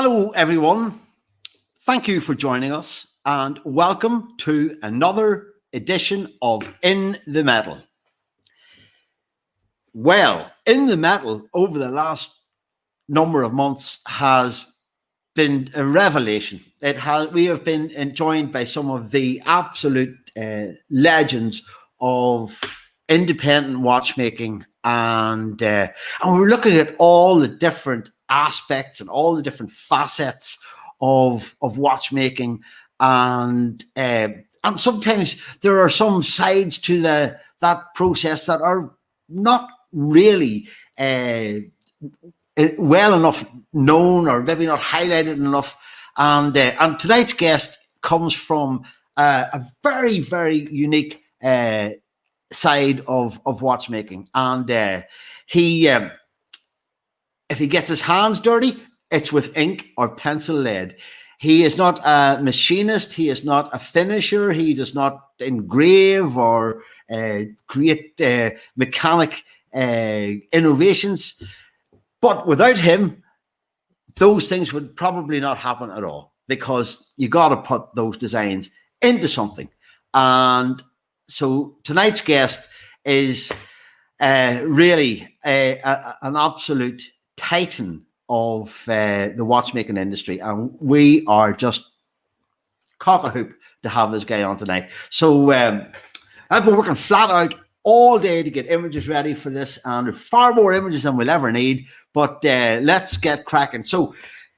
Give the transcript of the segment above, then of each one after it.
Hello, everyone. Thank you for joining us and welcome to another edition of In the Metal. Well, In the Metal over the last number of months has been a revelation. We have been joined by some of the absolute legends of independent watchmaking, and we're looking at all the different aspects and all the different facets of watchmaking, and sometimes there are some sides to that process that are not really well enough known, or maybe not highlighted enough. And tonight's guest comes from a very, very unique side of watchmaking, and he if he gets his hands dirty, it's with ink or pencil lead. He is not a machinist. He is not a finisher. He does not engrave or create mechanic innovations. But without him, those things would probably not happen at all, because you got to put those designs into something. And so tonight's guest is really an absolute titan of the watchmaking industry, and we are just cock a hoop to have this guy on tonight. So I've been working flat out all day to get images ready for this, and there's far more images than we'll ever need, but let's get cracking. So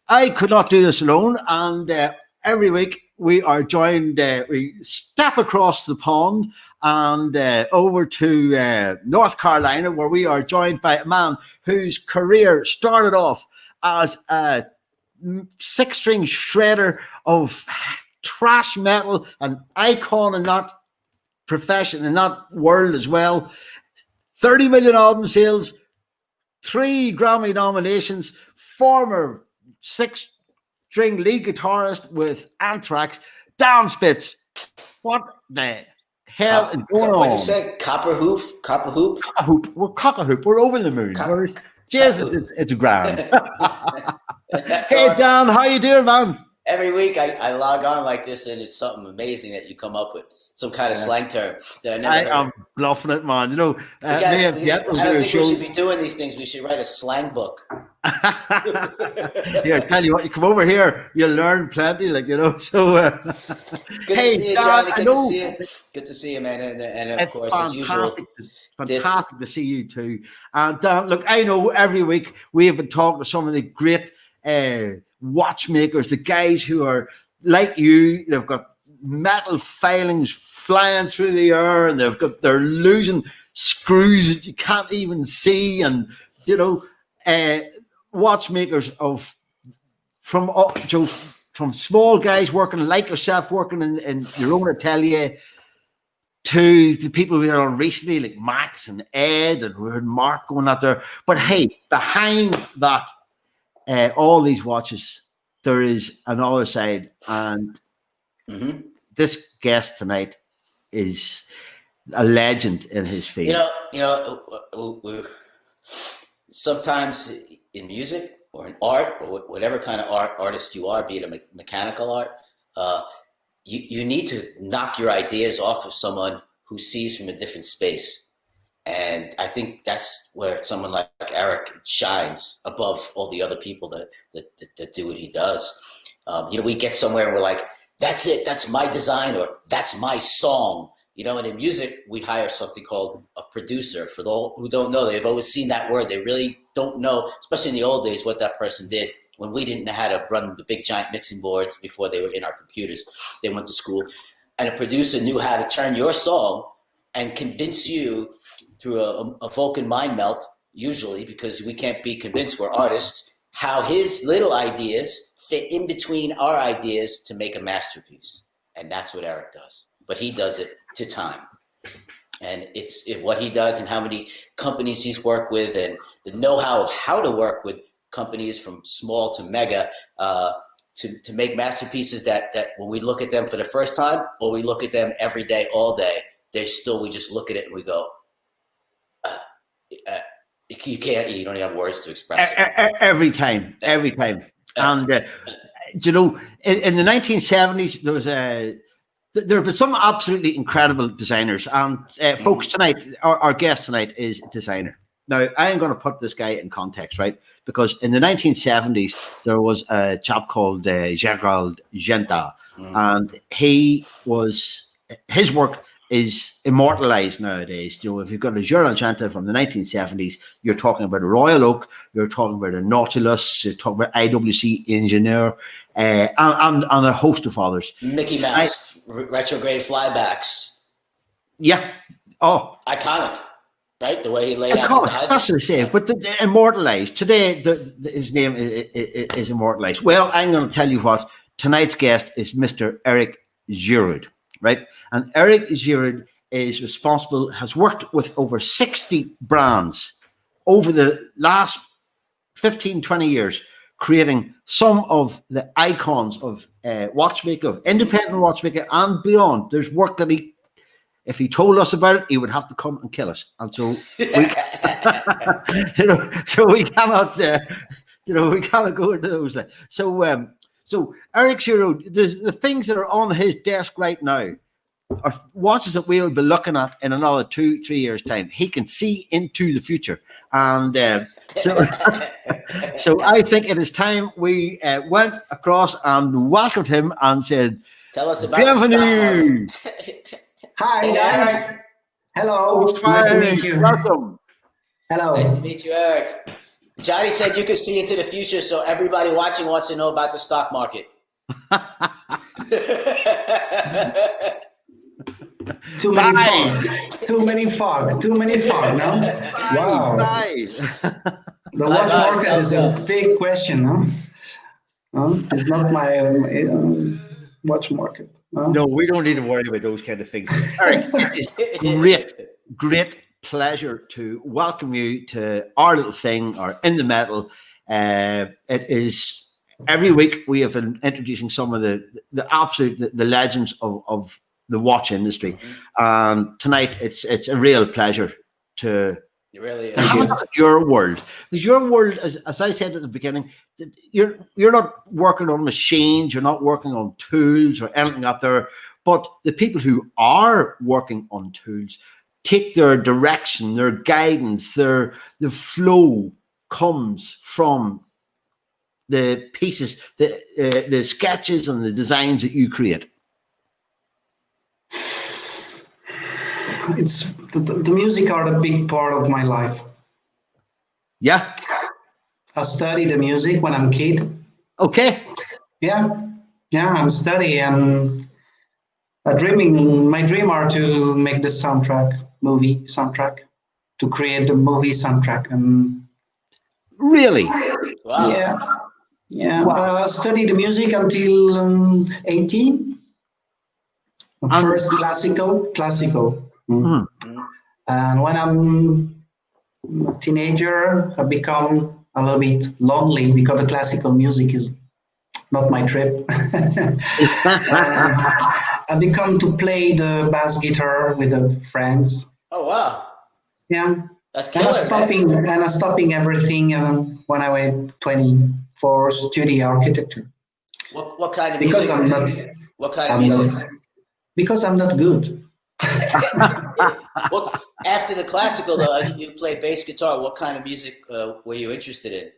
I could not do this alone, and every week we are joined, we step across the pond and over to North Carolina, where we are joined by a man whose career started off as a six-string shredder of thrash metal, an icon in that profession, in that world as well. 30 million album sales, 3 Grammy nominations, former six-string lead guitarist with Anthrax, Dan Spitz. What the hell is going on? What did you say? Copper hoop? Copper hoop? Cock a hoop. We're cock a hoop. We're over the moon. Jesus, it's grand. Hey, Dan, how you doing, man? Every week I log on like this, and it's something amazing that you come up with. Some kind of slang term that I never heard. I'm bluffing it, man. You know, I don't think we should be doing these things. We should write a slang book. Here, I tell you what, you come over here, you'll learn plenty, like, you know. So, good to see you, Johnny. Good to see you, man. And of course, as usual, fantastic to see you too. And look, I know every week we have been talking to some of the great watchmakers, the guys who are like you. They've got metal filings flying through the air, and they're losing screws that you can't even see, and you know, watchmakers from small guys working like yourself, working in your own atelier, to the people we heard on recently, like Max and Ed, and we heard Mark going out there. But hey, behind that, all these watches, there is another side, and this guest tonight is a legend in his field. You know, sometimes in music or in art, or whatever kind of artist you are, be it a mechanical art, you need to knock your ideas off of someone who sees from a different space. And I think that's where someone like Eric shines above all the other people that do what he does. We get somewhere and we're like, that's it, that's my design, or that's my song. And in music, we hire something called a producer. For those who don't know, they've always seen that word. They really don't know, especially in the old days, what that person did when we didn't know how to run the big giant mixing boards before they were in our computers. They went to school. And a producer knew how to turn your song and convince you through a Vulcan mind melt, usually, because we can't be convinced, we're artists, how his little ideas fit in between our ideas to make a masterpiece. And that's what Eric does. But he does it to time. And it's what he does and how many companies he's worked with, and the know-how of how to work with companies from small to mega to make masterpieces that when we look at them for the first time, or we look at them every day, all day, we just look at it and we go, you don't have words to express it. Every time. And you know, in the 1970s, there have been some absolutely incredible designers. And folks, tonight, our guest tonight is a designer. Now, I am going to put this guy in context, right? Because in the 1970s, there was a chap called Giroud, and his work is immortalized nowadays. You know, if you've got a Giroud from the 1970s, you're talking about a Royal Oak, you're talking about a Nautilus, you're talking about IWC Engineer, and a host of others. Mickey Mouse, retrograde flybacks. Yeah. Oh. Iconic. Right, the way he laid out the dive. That's what I say. But the immortalized today, his name is immortalized. Well, I'm going to tell you what. Tonight's guest is Mr. Eric Giroud, right? And Eric Giroud is responsible, has worked with over 60 brands over the last 15, 20 years, creating some of the icons of watchmaker, of independent watchmaker, and beyond. There's work that if he told us about it, he would have to come and kill us. And so we, we cannot, we cannot go into those things. So Eric Giroud, the things that are on his desk right now are watches that we'll be looking at in another 2-3 years' time. He can see into the future, and so I think it is time we went across and welcomed him and said, "Tell us about bienvenue." Hi guys. Hello. Nice to meet you. Welcome. Hello. Nice to meet you, Eric. Johnny said you could see into the future, so everybody watching wants to know about the stock market. Too many fog. No? Wow. The watch market is a big question, no? It's not my watch market. No, we don't need to worry about those kind of things. Eric, it's great pleasure to welcome you to our little thing, or In the Metal. It is every week we have been introducing some of the absolute the legends of the watch industry, and tonight it's a real pleasure to. It really is. Have a look at your world, because your world, as I said at the beginning, you're not working on machines, you're not working on tools or anything out there, but the people who are working on tools take their direction, their guidance, the flow comes from the pieces, the sketches and the designs that you create. It's the music are a big part of my life. Yeah. I study the music when I'm a kid. Okay. Yeah, I'm studying and my dream are to make the movie soundtrack, to create the movie soundtrack. And really? Wow. Yeah. Wow. I studied the music until 18. First classical. Mm-hmm. And when I'm a teenager, I become a little bit lonely because the classical music is not my trip. I become to play the bass guitar with the friends. Oh wow! Yeah, that's killer. And I'm stopping everything. And when I was 24, study architecture. What kind of music? Because I'm not good. Well, after the classical, though, you play bass guitar. What kind of music were you interested in?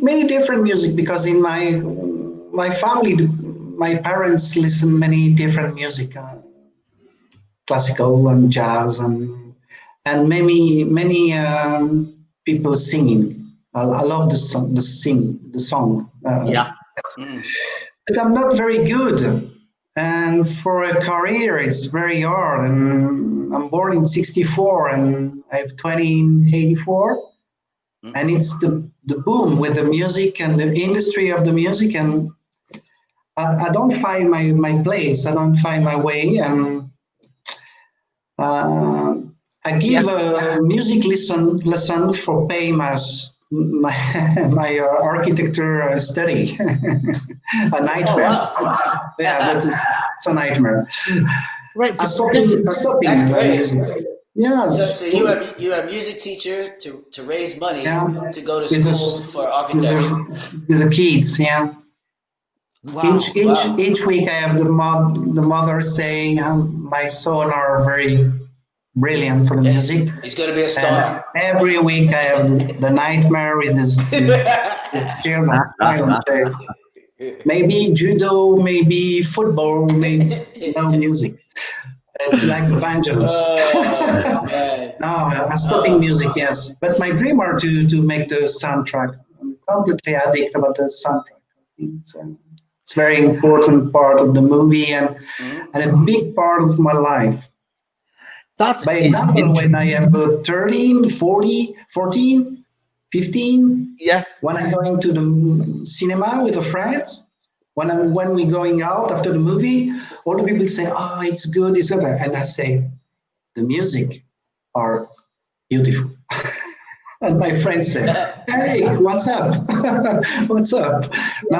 Many different music, because in my family, my parents listen many different music, classical and jazz, and many people singing. I love the song. Yeah. But I'm not very good. And for a career, it's very hard. And I'm born in 64 and I have 20 in 84. Mm-hmm. And it's the boom with the music and the industry of the music. And I don't find my place. I don't find my way. And I give a music lesson for paying my architecture study. A nightmare. Oh, wow. Yeah, it's a nightmare. Right. I stopped music. Yeah, So you are a music teacher to raise money yeah, to go to with school for architecture. with the kids. Yeah, Wow. Wow. each week I have the mother say, my son are very brilliant for the Yeah, music, he's going to be a and star. every week I have the nightmare with this children. I don't say maybe judo, maybe football, maybe no music. It's like vengeance. Oh man. No, I'm stopping Oh, music, yes. But my dream are to make the soundtrack. I'm completely addicted about the soundtrack. It's very important part of the movie and a big part of my life. That By is example, when I am 13, 40, 14, 15, yeah. when I'm going to the cinema with the friends, when we're going out after the movie, all the people say, "Oh, it's good, it's good," and I say, "The music are beautiful." And my friends say, "Hey, what's up? What's up?" so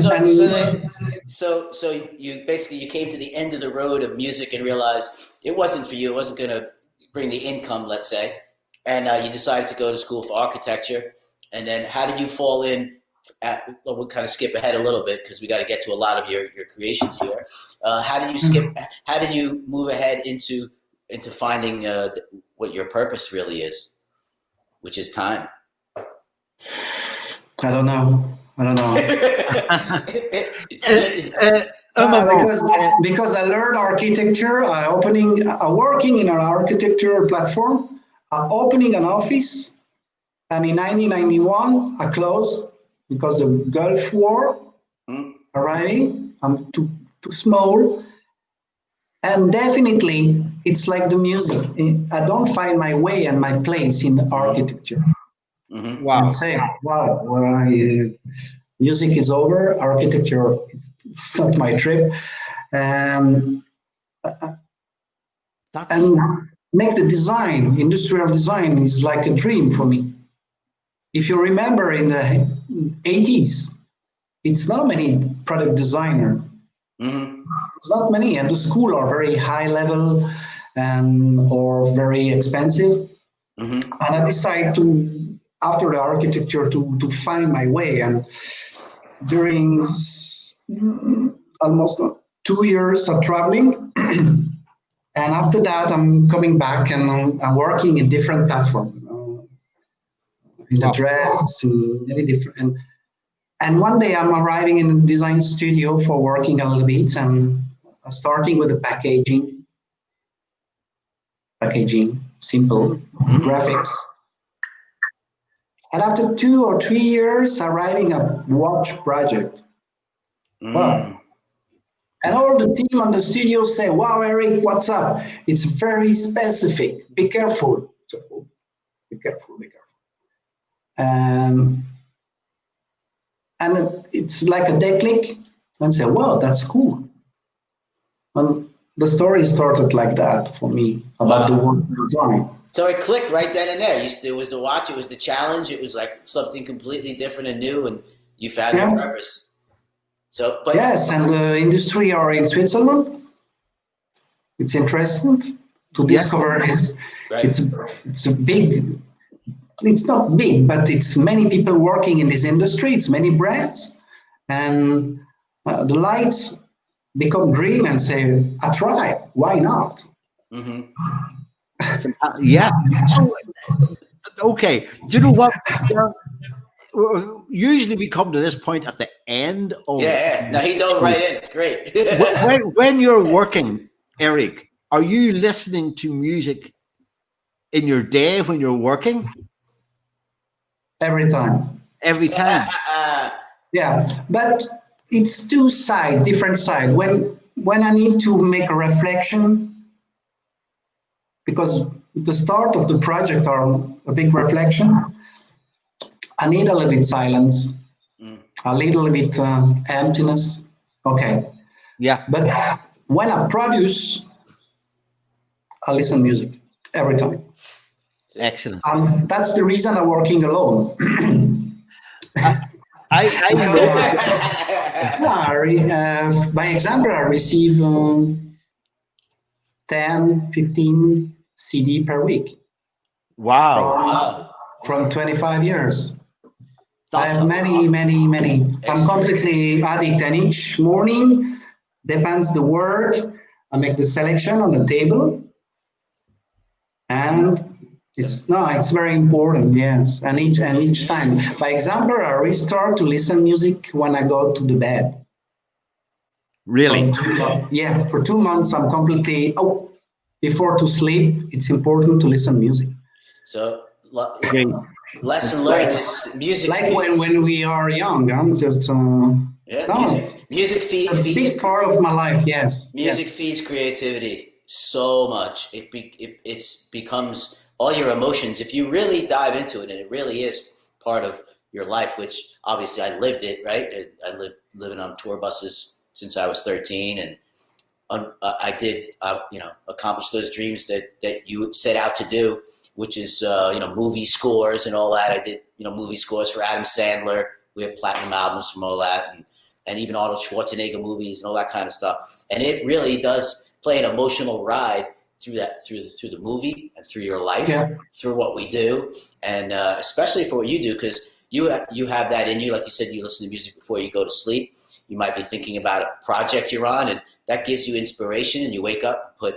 so And they so you basically you came to the end of the road of music and realized it wasn't for you. It wasn't going to bring the income, let's say, and you decided to go to school for architecture. And then how did you fall in? Well, we'll kind of skip ahead a little bit because we got to get to a lot of your creations here. How did you skip? How did you move ahead into finding what your purpose really is, which is time? I don't know. I don't know. MMO. Because I learned architecture, working in an architecture platform, opening an office, and in 1991 I closed because the Gulf War arriving. I'm too small, and definitely it's like the music. I don't find my way and my place in architecture. Wow. And say, wow, music is over, architecture, it's not my trip. And That's and make the design, industrial design is like a dream for me. If you remember in the 80s, it's not many product designer. It's not many, and the school are very high level and or very expensive. And I decided to, after the architecture, to find my way. And during almost 2 years of traveling, and after that, I'm coming back and I'm working in different platforms, in the dress, in many different. And one day I'm arriving in the design studio for working a little bit and starting with the packaging, simple graphics. And after 2 or 3 years, arriving a watch project. Wow. And all the team on the studio say, "Wow, Eric, what's up? It's very specific. Be careful." So, be careful, be careful. And it's like a day click and say, "Wow, that's cool." And the story started like that for me about the work design. So it clicked right then and there. It was the watch, it was the challenge, it was like something completely different and new, and you found your purpose. So, but yes, and the industry are in Switzerland. It's interesting to discover this. right. It's a big. It's not big, but it's many people working in this industry. It's many brands, and the lights become green and say, "I try. Why not?" yeah. So, okay. Do you know what? Usually we come to this point at the end of. Yeah. No, he dove right in. It's great. when you're working, Eric, are you listening to music in your day when you're working? Every time. Every time. Yeah, but it's different side. When I need to make a reflection, because the start of the project are a big reflection, I need a little bit silence, a little bit emptiness. Okay. Yeah. But when I produce, I listen music every time. Excellent. That's the reason I'm working alone. I by example, I receive 10, 15 CD per week Wow. from 25 years. I That's have many. I'm completely addict, and each morning, depends the work, I make the selection on the table, and it's very important, yes. And each time, by example, I restart to listen music when I go to the bed. really. For 2 months, I'm completely before to sleep. It's important to listen music. So Okay. lesson learned is music. Like when we are young, just music a big part of my life. Yes, music feeds creativity so much. It becomes all your emotions. If you really dive into it, and it really is part of your life, which obviously I lived it, right? I living on tour buses since I was 13, and I did, accomplish those dreams that you set out to do, which is, movie scores and all that. I did, movie scores for Adam Sandler. We have platinum albums from all that, and even Arnold Schwarzenegger movies and all that kind of stuff. And it really does play an emotional ride through the movie and through your life, through what we do, and especially for what you do, because you have that in you. Like you said, you listen to music before you go to sleep. You might be thinking about a project you're on, and that gives you inspiration, and you wake up and put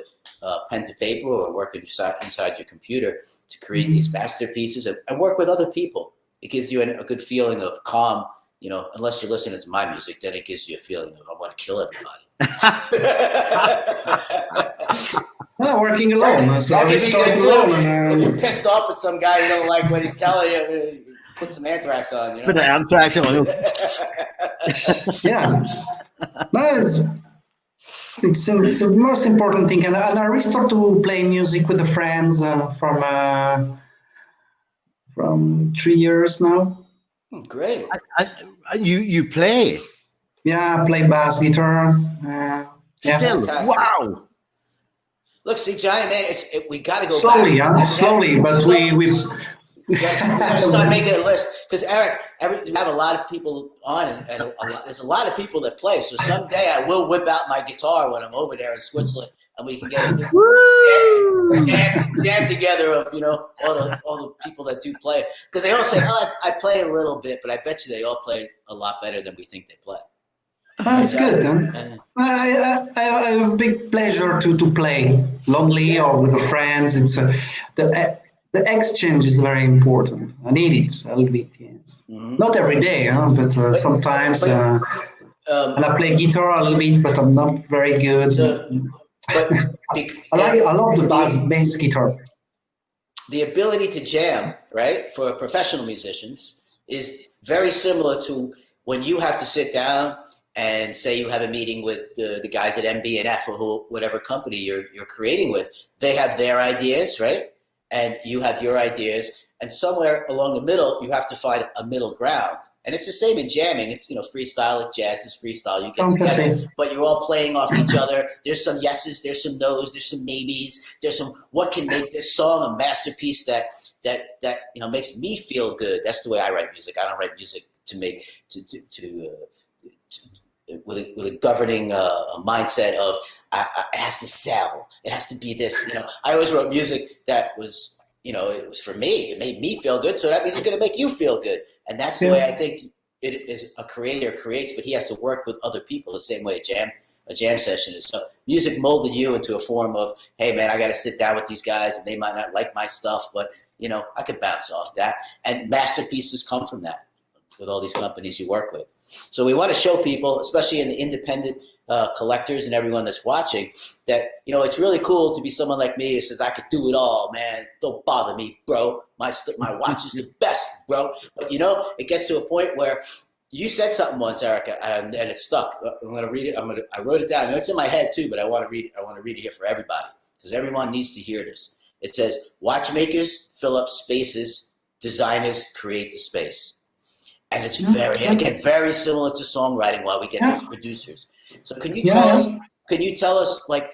pen to paper or work inside your computer to create these masterpieces and work with other people. It gives you a good feeling of calm, unless you're listening to my music, then it gives you a feeling of I want to kill everybody. Well, working alone. So I start alone. If you're pissed off at some guy you don't like what he's telling you, put some anthrax on, Put the anthrax on. Yeah. No, it's the most important thing. And I restart to play music with the friends from 3 years now. Great. You play? Yeah, I play bass guitar. Still, wow. Look, see, Giant Man, we got to go slowly, back. Slowly, but we gotta start making a list, because Eric, we have a lot of people on, and there's a lot of people that play. So someday I will whip out my guitar when I'm over there in Switzerland, and we can get a jam together of all the people that do play. Because they all say, I play a little bit, but I bet you they all play a lot better than we think they play. That's good. Huh? I have a big pleasure to play lonely or with the friends. It's the exchange is very important. I need it a little bit, yes. Mm-hmm. Not every day, but sometimes. And I play guitar a little bit, but I'm not very good. I love the bass guitar. The ability to jam, right, for professional musicians is very similar to when you have to sit down and say you have a meeting with the guys at MB&F or whatever company you're creating with. They have their ideas, right? And you have your ideas. And somewhere along the middle, you have to find a middle ground. And it's the same in jamming. It's, freestyle, like jazz is freestyle. You get together, but you're all playing off each other. There's some yeses, there's some nos, there's some maybes. There's some, what can make this song a masterpiece that makes me feel good. That's the way I write music. I don't write music to make, with a governing mindset of it has to sell, it has to be this. I always wrote music that was, it was for me. It made me feel good, so that means it's going to make you feel good. And that's the way I think it is. A creator creates, but he has to work with other people the same way a jam session is. So music molded you into a form of, hey man, I got to sit down with these guys, and they might not like my stuff, but I could bounce off that. And masterpieces come from that with all these companies you work with. So we want to show people, especially in the independent collectors and everyone that's watching, that, it's really cool to be someone like me who says, I could do it all, man. Don't bother me, bro. My watch is the best, bro. But, it gets to a point where you said something once, Erica, and it stuck. I'm going to read it. I wrote it down. It's in my head too, but I want to read it. I want to read it here for everybody, because everyone needs to hear this. It says, watchmakers fill up spaces, designers create the space. And it's very similar to songwriting while we get those producers. So can you tell us, like,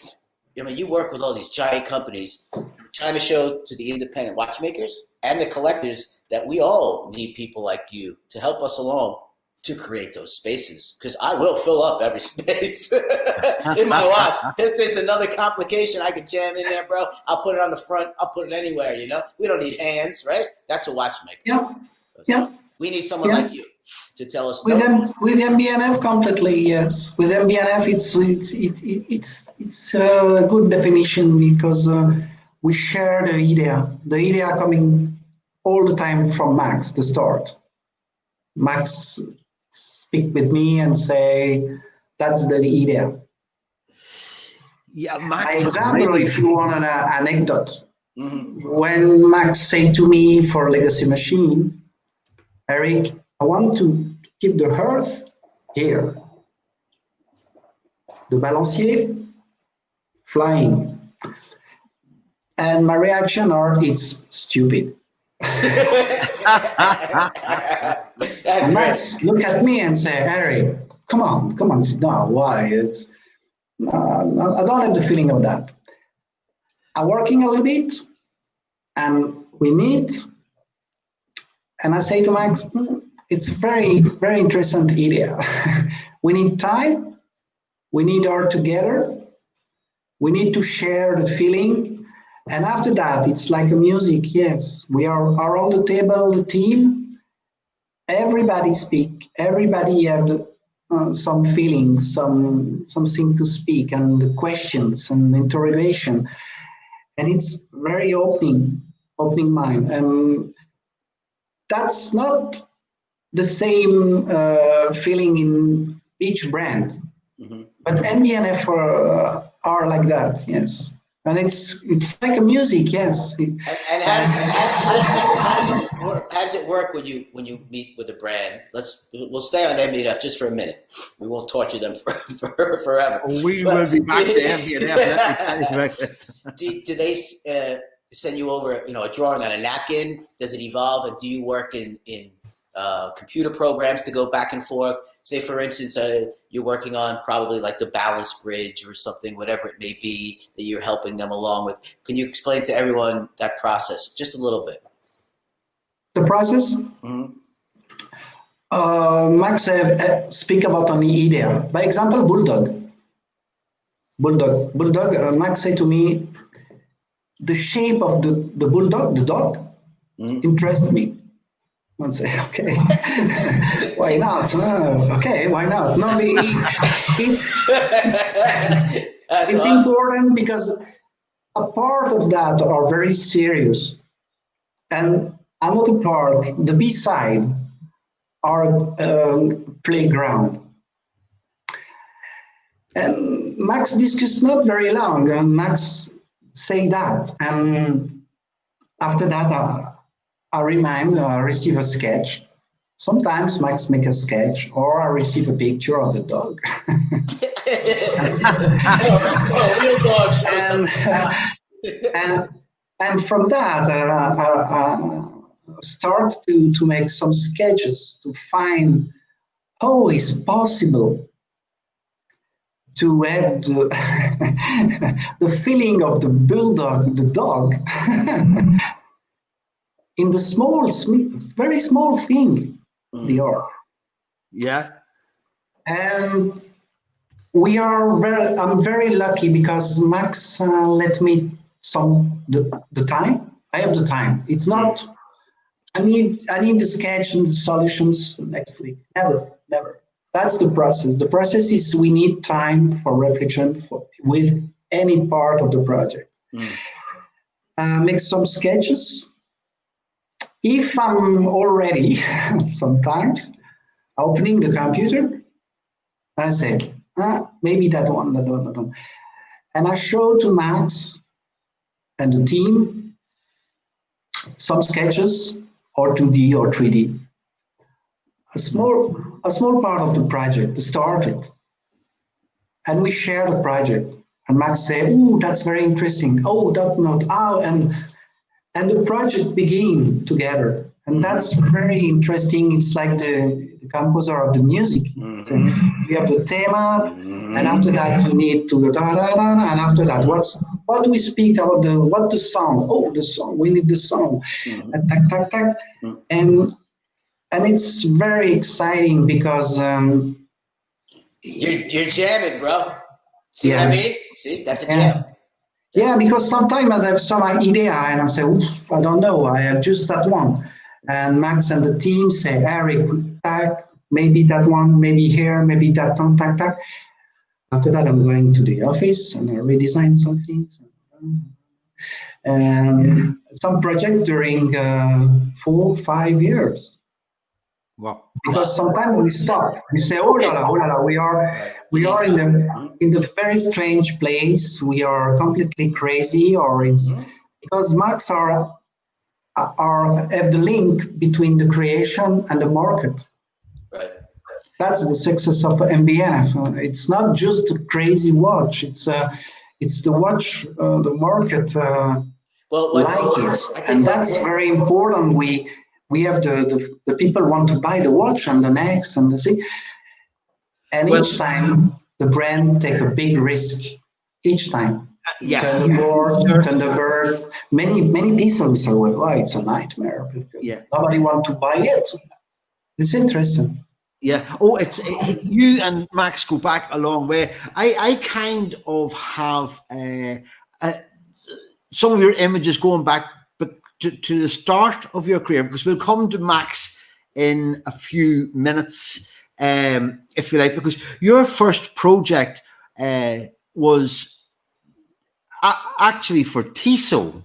you work with all these giant companies, trying to show to the independent watchmakers and the collectors that we all need people like you to help us along to create those spaces, because I will fill up every space in my watch. If there's another complication I could jam in there, bro, I'll put it on the front. I'll put it anywhere, you know? We don't need hands, right? That's a watchmaker. Yeah. We need someone like you to tell us. With MB&F completely, yes. With MB&F, it's a good definition because we share the idea coming all the time from Max, the start. Max speak with me and say, that's the idea. Yeah, Max. By example, if you want an anecdote, when Max say to me for Legacy Machine, Eric, I want to keep the hearth here. The balancier flying. And my reaction are, it's stupid. And Max look at me and say, Harry, come on, sit down. Why? It's I don't have the feeling of that. I'm working a little bit, and we meet, and I say to Max, it's very, very interesting idea. We need time. We need our together. We need to share the feeling. And after that, it's like a music. Yes, we are on the table, the team. Everybody speak. Everybody have some feelings, something to speak, and the questions and interrogation. And it's very opening mind. And that's not the same feeling in each brand. But MB&F are like that, yes. And it's like a music, yes. And how does it work when you meet with a brand? We'll stay on MB&F just for a minute. We won't torture them forever. We will be back to MB&F. Do they send you over, a drawing on a napkin? Does it evolve? And do you work in computer programs to go back and forth? Say, for instance, you're working on probably like the balance bridge or something, whatever it may be that you're helping them along with. Can you explain to everyone that process just a little bit? The process? Max speak about an idea. By example, Bulldog. Max said to me, the shape of the bulldog, the dog, interests me. I say, okay, why not? Okay, why not? No, it's important because a part of that are very serious, and another part, the B-side, are playground. And Max discussed not very long, and Max say that, and after that, I receive a sketch. Sometimes Max make a sketch, or I receive a picture of the dog. Real dogs. And from that, I start to make some sketches to find how it's possible to have the feeling of the bulldog, the dog, in the very small thing they are. Yeah. And I'm very lucky because Max let me the time. I have the time. It's not, I need the sketch and the solutions next week. Never. That's the process. The process is we need time for reflection with any part of the project. Make some sketches. If I'm already, sometimes, opening the computer, I say, maybe that one. And I show to Max and the team some sketches, or 2D or 3D. A small part of the project, started. And we share the project. And Max say, "Ooh, that's very interesting. Oh, that note. Oh," and the project begin together. And that's very interesting. It's like the composer of the music. So we have the theme, and after that you need to go da-da-da, and after that, what do we speak about the song? Oh, the song. We need the song. And tack. and it's very exciting because you're jamming, bro. See Yeah. what I mean? See, that's a jam. Yeah, because sometimes I have some idea and I'm saying, I don't know, I have just that one. And Max and the team say, Eric, tack, maybe that one, maybe here, maybe that one, tack, tack. After that, I'm going to the office and I redesign some things. And some project during 4 5 years. Wow. Because sometimes we stop. We say, oh la la, we are in the very strange place. We are completely crazy, or it's because Max are have the link between the creation and the market. Right. That's the success of MB&F. It's not just a crazy watch. It's the watch the market like it, and that's very important. We have the people want to buy the watch and the next and the thing, and each time the brand take a big risk. Each time, Thunderbird, many people say, "Well, it's a nightmare. Nobody want to buy it." It's interesting. Yeah. Oh, it's you and Max go back a long way. I kind of have some of your images going back to the start of your career, because we'll come to Max in a few minutes, if you like, because your first project was actually for Tissot.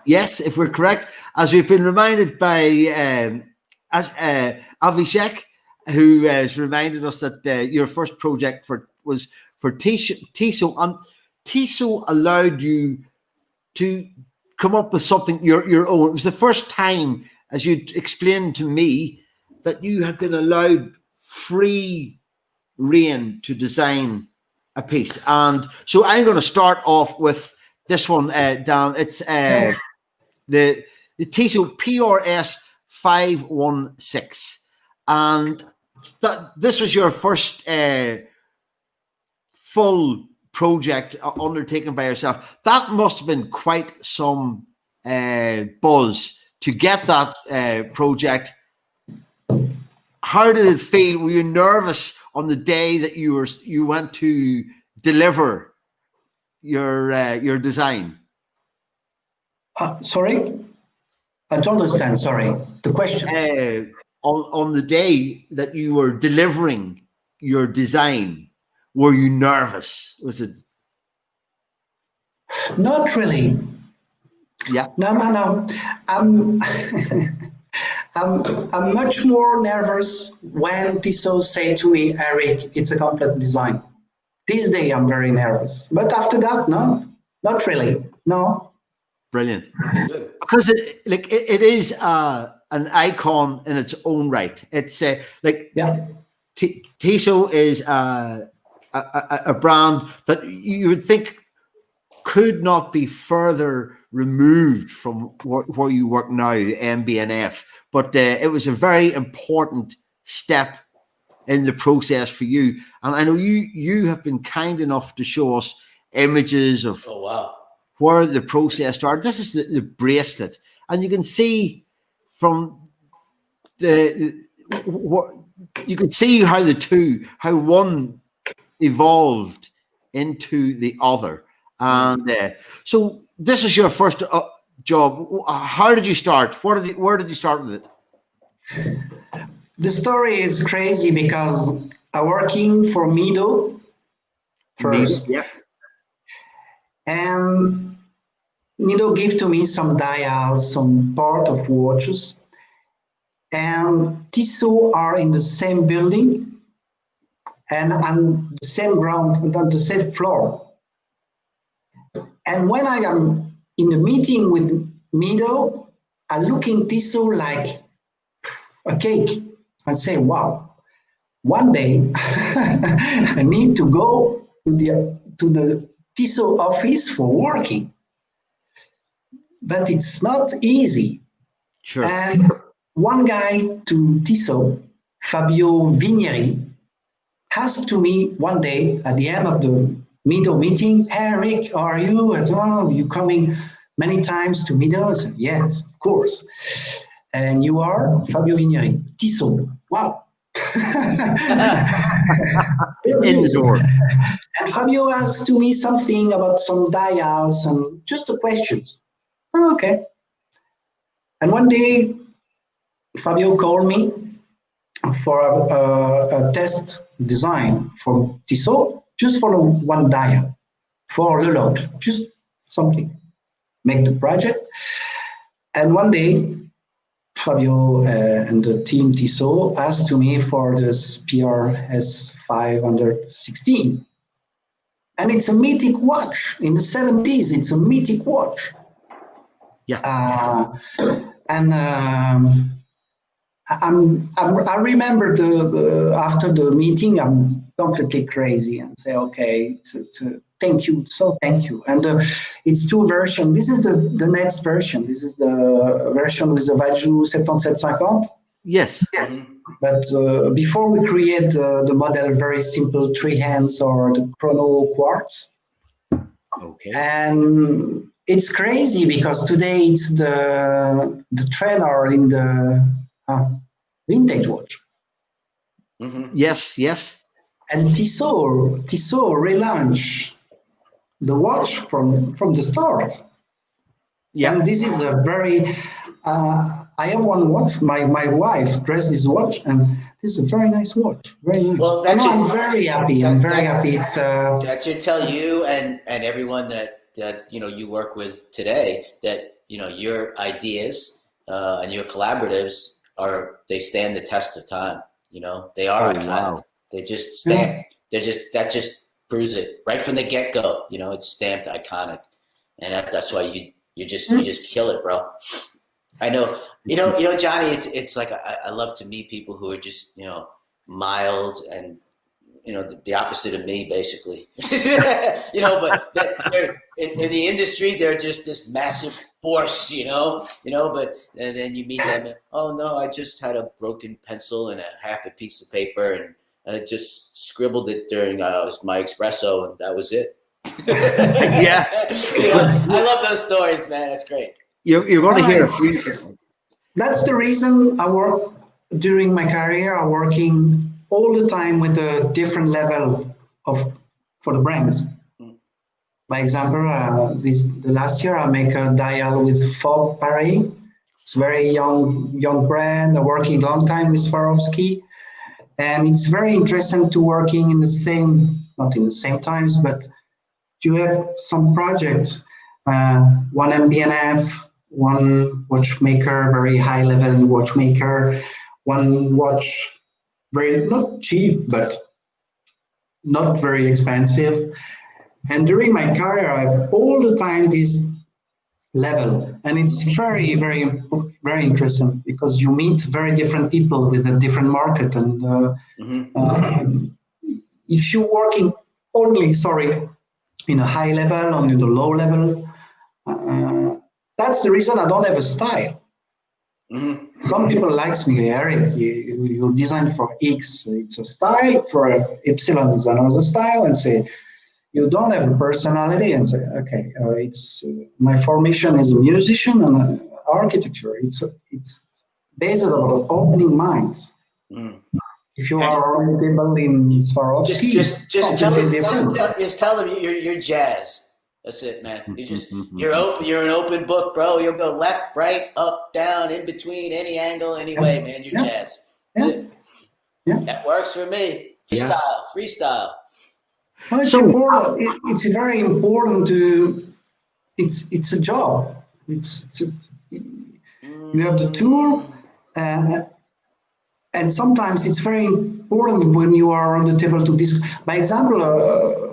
Yes, if we're correct, as we've been reminded by Avishek, who has reminded us that your first project was for Tissot, and Tissot allowed you to come up with something your own. It was the first time, as you explained to me, that you had been allowed free rein to design a piece. And so I'm going to start off with this one, Dan. It's the Tissot PRS 516, and this was your first full project undertaken by yourself. That must have been quite some buzz to get that project. How did it feel? Were you nervous on the day that you went to deliver your design? Sorry, I don't understand. Sorry, the question. On the day that you were delivering your design, were you nervous? Was it? Not really. Yeah. No. I'm much more nervous when Tissot say to me, Eric, it's a complete design. This day I'm very nervous, but after that, no, not really. No. Brilliant. Good. Because it is an icon in its own right. It's Tissot is a brand that you would think could not be further removed from where you work now, MB&F. But it was a very important step in the process for you. And I know you have been kind enough to show us images of where the process started. This is the bracelet, and you can see from you can see how one evolved into the other. And so this is your first job. How did you start? Where did you start with it? The story is crazy because I'm working for Mido first. Yeah. And Mido gave to me some dials, some part of watches. And Tissot are in the same building and on the same ground, on the same floor. And when I am in a meeting with Mido, I look in Tissot like a cake. I say, wow, one day I need to go to the Tissot office for working. But it's not easy. Sure. And one guy to Tissot, Fabio Vigneri, asked to me one day at the end of the Mido meeting, hey, Rick, how are you? I said, oh, you coming many times to Mido? I said, yes, of course. And you are Fabio Vigneri, Tissot. Wow. Indoor. And Fabio asked to me something about some dials and just the questions. Oh, okay. And one day, Fabio called me for a test design for Tissot, just for one dial, for Le Lot, just something, make the project. And one day, Fabio and the team Tissot asked to me for this PRS 516. And it's a mythic watch. In the 70s, it's a mythic watch. Yeah. I remember after the meeting, I'm completely crazy and say, okay, thank you, so thank you. And it's two versions. This is the next version. This is the version with the Vacheron 7750. Yes. But before we create the model, very simple 3 hands or the chrono quartz. Okay. And it's crazy because today it's the trend are in the vintage watch. Yes, yes. And Tissot relaunched the watch from the start. Yeah. And this is a very, I have one watch, my wife dressed this watch, and this is a very nice watch, very nice. Well, I'm very happy, I'm very happy. It's that should tell you and everyone that you work with today that your ideas and your collaboratives they stand the test of time. They are iconic. Wow. They just stamp. That just proves it right from the get-go. It's stamped iconic, and that's why you just kill it, bro. I know. Johnny. It's like I love to meet people who are just mild and the opposite of me, basically. But they're in the industry, they're just this massive force, but and then you meet them and, oh no, I just had a broken pencil and half a piece of paper and I just scribbled it during my espresso and that was it. Yeah. I love those stories, man. That's great. You're going to hear. That's the reason I work during my career. I'm working all the time with a different level for the brands. By example, the last year I make a dial with Fob Paris. It's a very young brand. I'm working a long time with Swarovski, and it's very interesting to working in not in the same times, but you have some projects. One MB&F, one watchmaker, very high level watchmaker, one watch. Very not cheap, but not very expensive. And during my career, I have all the time this level, and it's very, very, very interesting because you meet very different people with a different market. And if you're working only, in a high level or in the low level, that's the reason I don't have a style. Some people likes me, Eric, you design for X, it's a style, for Epsilon is another style, and say, you don't have a personality, and say, okay, my formation is a musician and architecture. It's based on opening minds. If you are on the table in Swarovski, just tell them you're jazz. That's it, man. You're open. You're an open book, bro. You'll go left, right, up, down, in between, any angle, any way, man. You're jazz. That works for me. Freestyle. Well, it's important. It's very important to. It's a job. You have the tool, and sometimes it's very important when you are on the table to discuss. By example.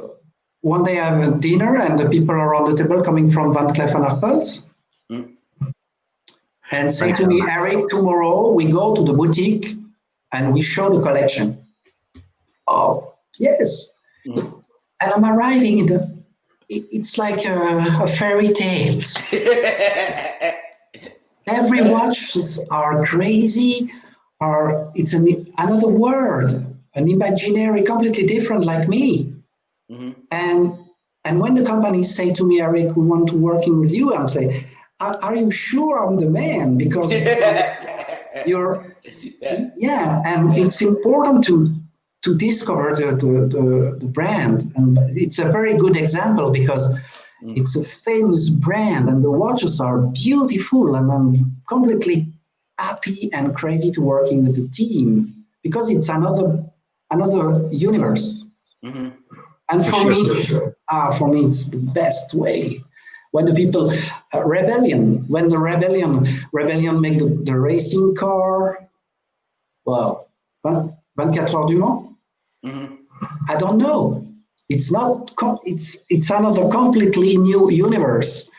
One day I have a dinner and the people are on the table coming from Cleef and Arpels and say to me, Eric, tomorrow we go to the boutique and we show the collection. Oh, yes. And I'm arriving it's like a fairy tales. Every watches are crazy, it's another world, an imaginary, completely different like me. And when the companies say to me, Eric, we want to working with you, I'm saying, are you sure I'm the man? Because you're, yeah, and it's important to discover the brand. And it's a very good example because it's a famous brand and the watches are beautiful, and I'm completely happy and crazy to working with the team because it's another universe. Mm-hmm. And for me, it's the best way. When the people when the rebellion make the racing car, well, 24 Heures du Mans. Mm-hmm. I don't know. It's not. It's another completely new universe,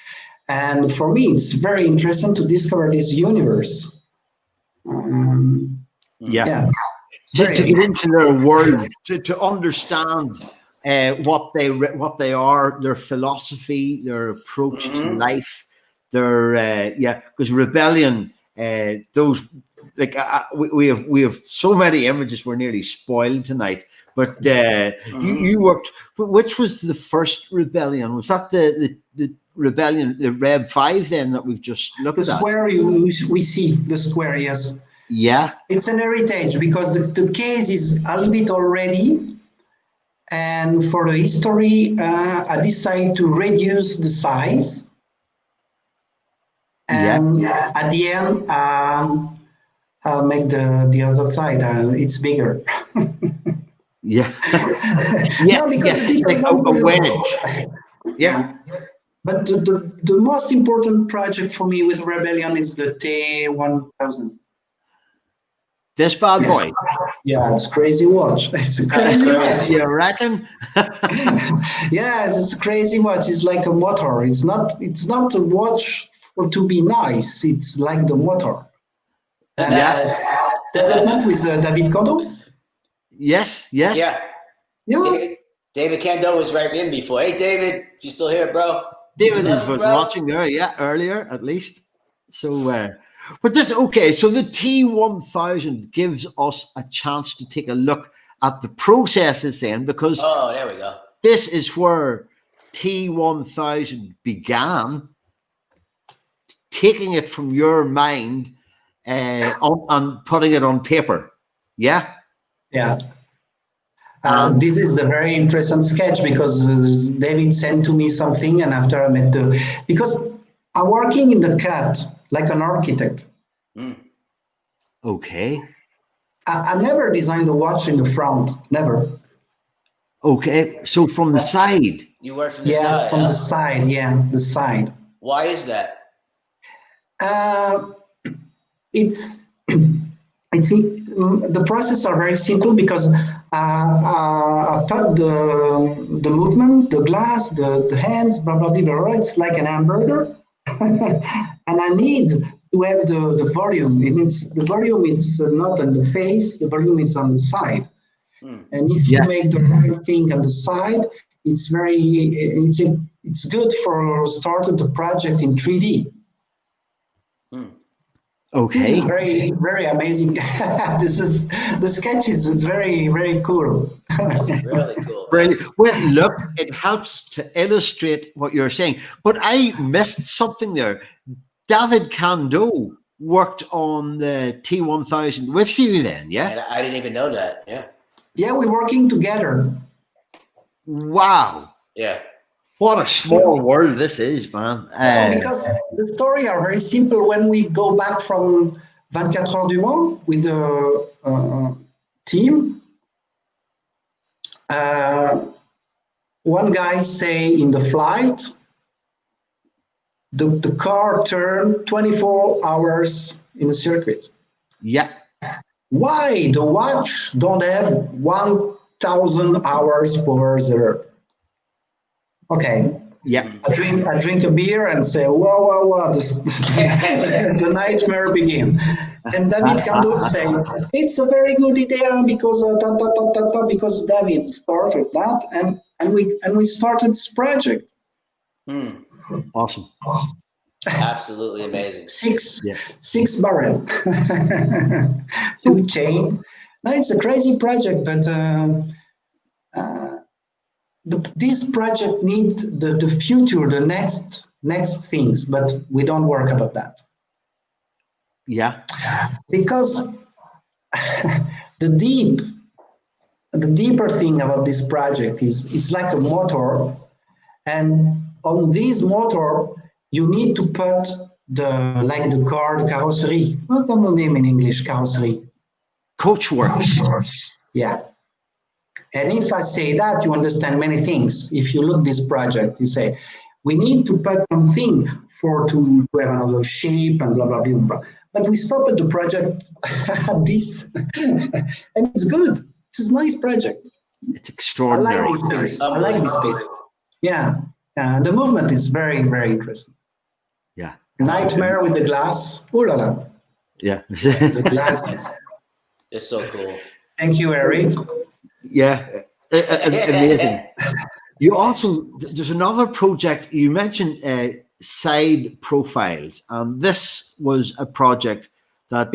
and for me, it's very interesting to discover this universe. Yeah. It's To very get into their world, to understand what they are, their philosophy, their approach to life, their because rebellion, those like we have so many images. We're nearly spoiled tonight. But you worked. Which was the first rebellion? Was that the rebellion, the Reb 5 then that we've just looked at? The square we see the square, yes. Yeah, it's an heritage because the case is a little bit already, and for the history, I decided to reduce the size, and at the end, I'll make the other side. It's bigger. Yeah. No, yes, it's like a wedge. Yeah. But the most important project for me with Rebellion is the T1000. This bad boy. Yeah, it's crazy watch. It's a crazy watch. You reckon? Yes, it's a crazy watch. It's like a motor. It's not a watch for to be nice. It's like the motor. And development with David Kondo. Yes. Yeah. Yeah. David Kendo was right in before. Hey, David, if you're still here, bro. David was watching there, earlier at least. So, but this, okay, so the T1000 gives us a chance to take a look at the processes then, because there we go. This is where T1000 began, taking it from your mind and putting it on paper. Yeah? Yeah. This is a very interesting sketch because David sent to me something, and after I met because I'm working in the CAD like an architect. Okay. I never designed a watch in the front, never. Okay, so from the side. You work from the side. Yeah, from the side. Yeah, the side. Why is that? It's the process are very simple because I put the movement, the glass, the hands, blah blah blah. It's like an hamburger, and I need to have the volume. It means the volume is not on the face; the volume is on the side. And if you make the right thing on the side, it's good for starting the project in 3D. Okay. This is very, very amazing. This is the sketches. It's very, very cool. Really cool. Brilliant. Well, look, it helps to illustrate what you're saying. But I missed something there. David Kando worked on the T1000 with you then, yeah? And I didn't even know that. Yeah. Yeah, we're working together. Wow. Yeah. What a small world this is, man. Because the story are very simple. When we go back from 24 Heures du Mans with the team, one guy say in the flight, the car turned 24 hours in the circuit. Yeah. Why the watch don't have 1,000 hours for reserve? Okay. Yeah. I drink a beer and say, whoa, the nightmare begin. And David Kando say, it's a very good idea because because David started that, and we started this project. Awesome. Absolutely amazing. Six barrel, 2 chain. No, it's a crazy project, but this project needs the future, the next next things, but we don't work about that. Yeah. Because the deeper thing about this project is it's like a motor, and on this motor you need to put the carrosserie. What is the name in English? Carrosserie. Coachworks. Yeah. And if I say that, you understand many things. If you look this project, you say we need to put something to have another shape and blah blah blah blah. But we stop at the project at this, and it's good. It's a nice project. It's extraordinary. I like this space. I like this space. Yeah, the movement is very, very interesting. Yeah. Nightmare with the glass. Oh la la. Yeah. The glass. It's so cool. Thank you, Eric. Yeah. Amazing. You also, there's another project, you mentioned side profiles, and this was a project that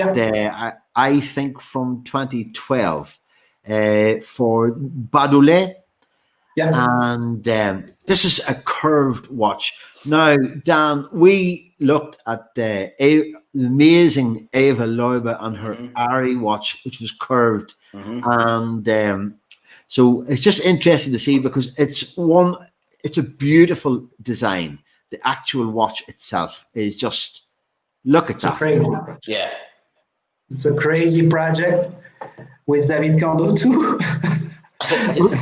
I think from 2012 for Badoulet. Yeah. And this is a curved watch. Now, Dan, we looked at the amazing Eva Loibe and her Ari watch, which was curved. And so it's just interesting to see, because it's a beautiful design. The actual watch itself is just, look at that. Crazy. Yeah. It's a crazy project with David Kando too.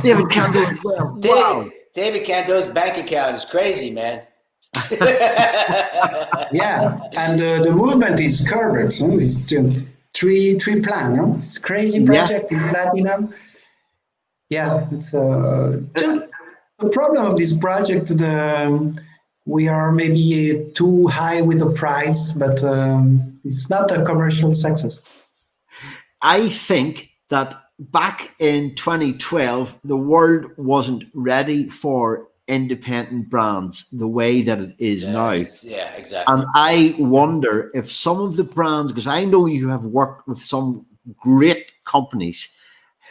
David Kando as well. Wow. David Kando's bank account is crazy, man. Yeah, and the movement is curved. So it's three plan. No? It's a crazy project in platinum. Yeah, it's just the problem of this project. We are maybe too high with the price, but it's not a commercial success. I think that back in 2012, the world wasn't ready for independent brands the way that it is now. Yeah, exactly. And I wonder if some of the brands, because I know you have worked with some great companies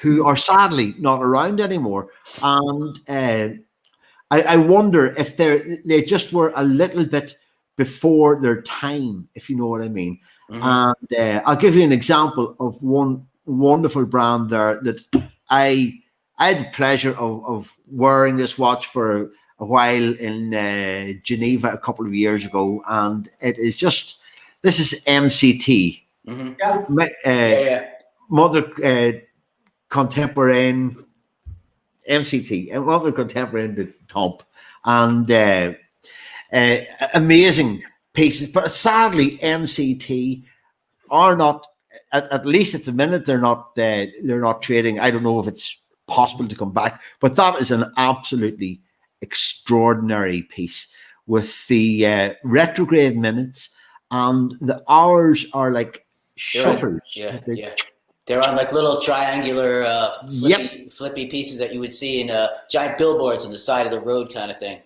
who are sadly not around anymore, and I wonder if they just were a little bit before their time, if you know what I mean. And I'll give you an example of one wonderful brand there that I had the pleasure of wearing this watch for a while in Geneva a couple of years ago, and it is just, this is MCT. Mother Contemporaine MCT, Mother Contemporaine de Temp, and amazing pieces. But sadly, MCT are not, at least at the minute, they're not trading. I don't know if it's possible to come back, but that is an absolutely extraordinary piece with the retrograde minutes, and the hours are like shutters. They're on like little triangular flippy pieces that you would see in giant billboards on the side of the road kind of thing.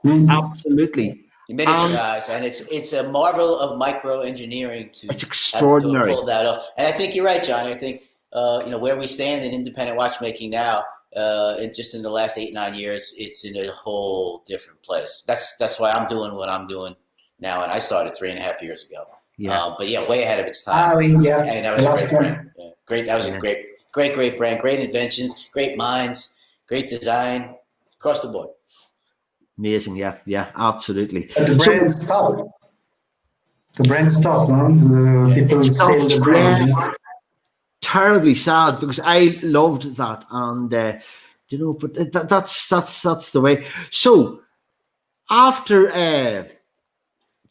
Absolutely. Miniaturized, and it's a marvel of micro engineering to it's extraordinary. To pull that off. And I think you're right, John. I think where we stand in independent watchmaking now, just in the last 8-9 years, it's in a whole different place. That's why I'm doing what I'm doing now, and I started 3.5 years ago. But way ahead of its time. And that was a great brand. Yeah. Great. That was a great brand. Great inventions. Great minds. Great design across the board. Amazing. Yeah, absolutely. But the brand stopped. The brand stopped. No? People sell the brand. Terribly sad, because I loved that, and but that's the way. So after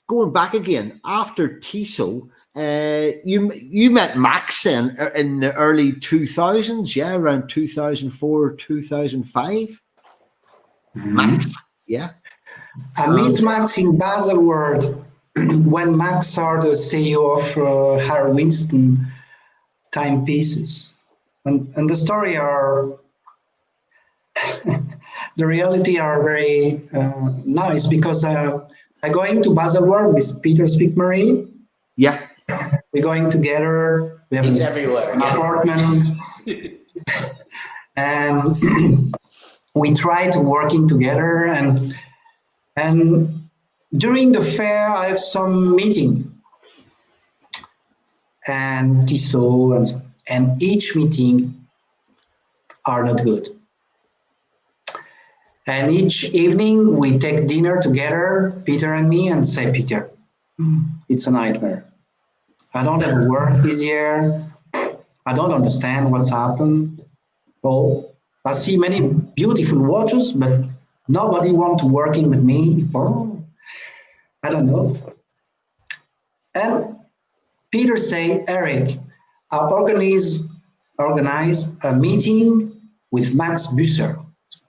going back again, after Tissot, you met Max then in the early 2000s, around 2004, 2005. Max, I met Max in Baselworld when Max are the CEO of Harry Winston timepieces, and the story are the reality are very nice, because I going to Baselworld with Peter Spickmarie. We're going together. We have an apartment, and we try to working together, and during the fair, I have some meeting and Tissot, and each meeting are not good. And each evening we take dinner together, Peter and me, and say, Peter, it's a nightmare. I don't have work this year. I don't understand what's happened. Oh, I see many beautiful watches, but nobody wants to working with me. Oh, I don't know. And Peter say, Eric, I organize a meeting with Max Busser.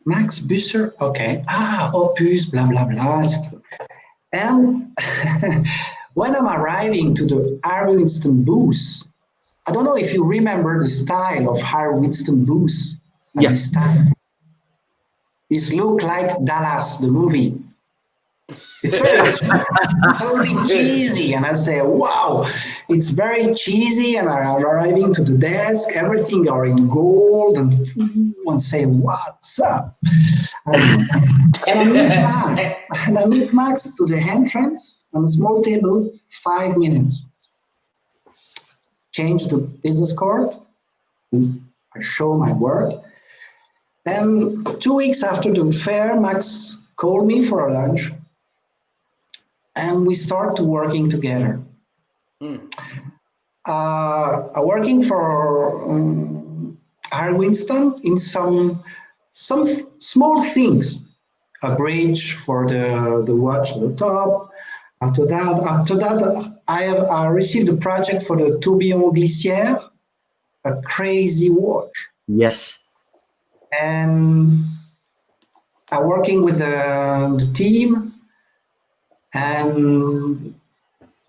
Max Busser, okay. Opus, blah, blah, blah. And when I'm arriving to the Harry Winston booth, I don't know if you remember the style of Harry Winston booth at this time. It look like Dallas, the movie. It's very cheesy, and I say, wow, it's very cheesy, and I'm arriving to the desk, everything are in gold, and one say, what's up? And I meet Max to the entrance on a small table, 5 minutes. Change the business card, I show my work, and 2 weeks after the fair, Max called me for a lunch. And we start to working together. Working for Harry Winston in some small things. A bridge for the watch at the top. After that, I received a project for the Tourbillon Glissière, a crazy watch. Yes. And I'm working with the team. And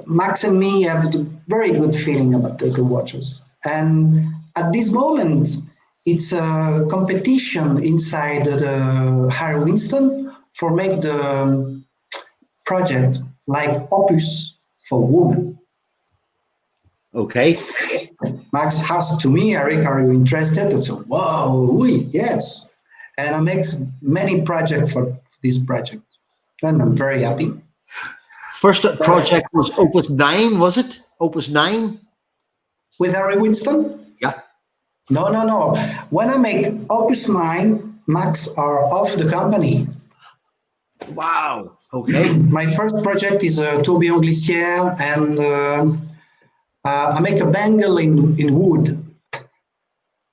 Max and me have a very good feeling about the watches. And at this moment, it's a competition inside the Harry Winston for make the project like Opus for women. Okay. Max asked to me, Eric, are you interested? I said, wow, yes. And I make many projects for this project. And I'm very happy. First project was Opus 9, was it? Opus 9? With Harry Winston? Yeah. No. When I make Opus 9, Max are off the company. Wow. Okay. My first project is a Tourbillon Glissière, and I make a bangle in wood.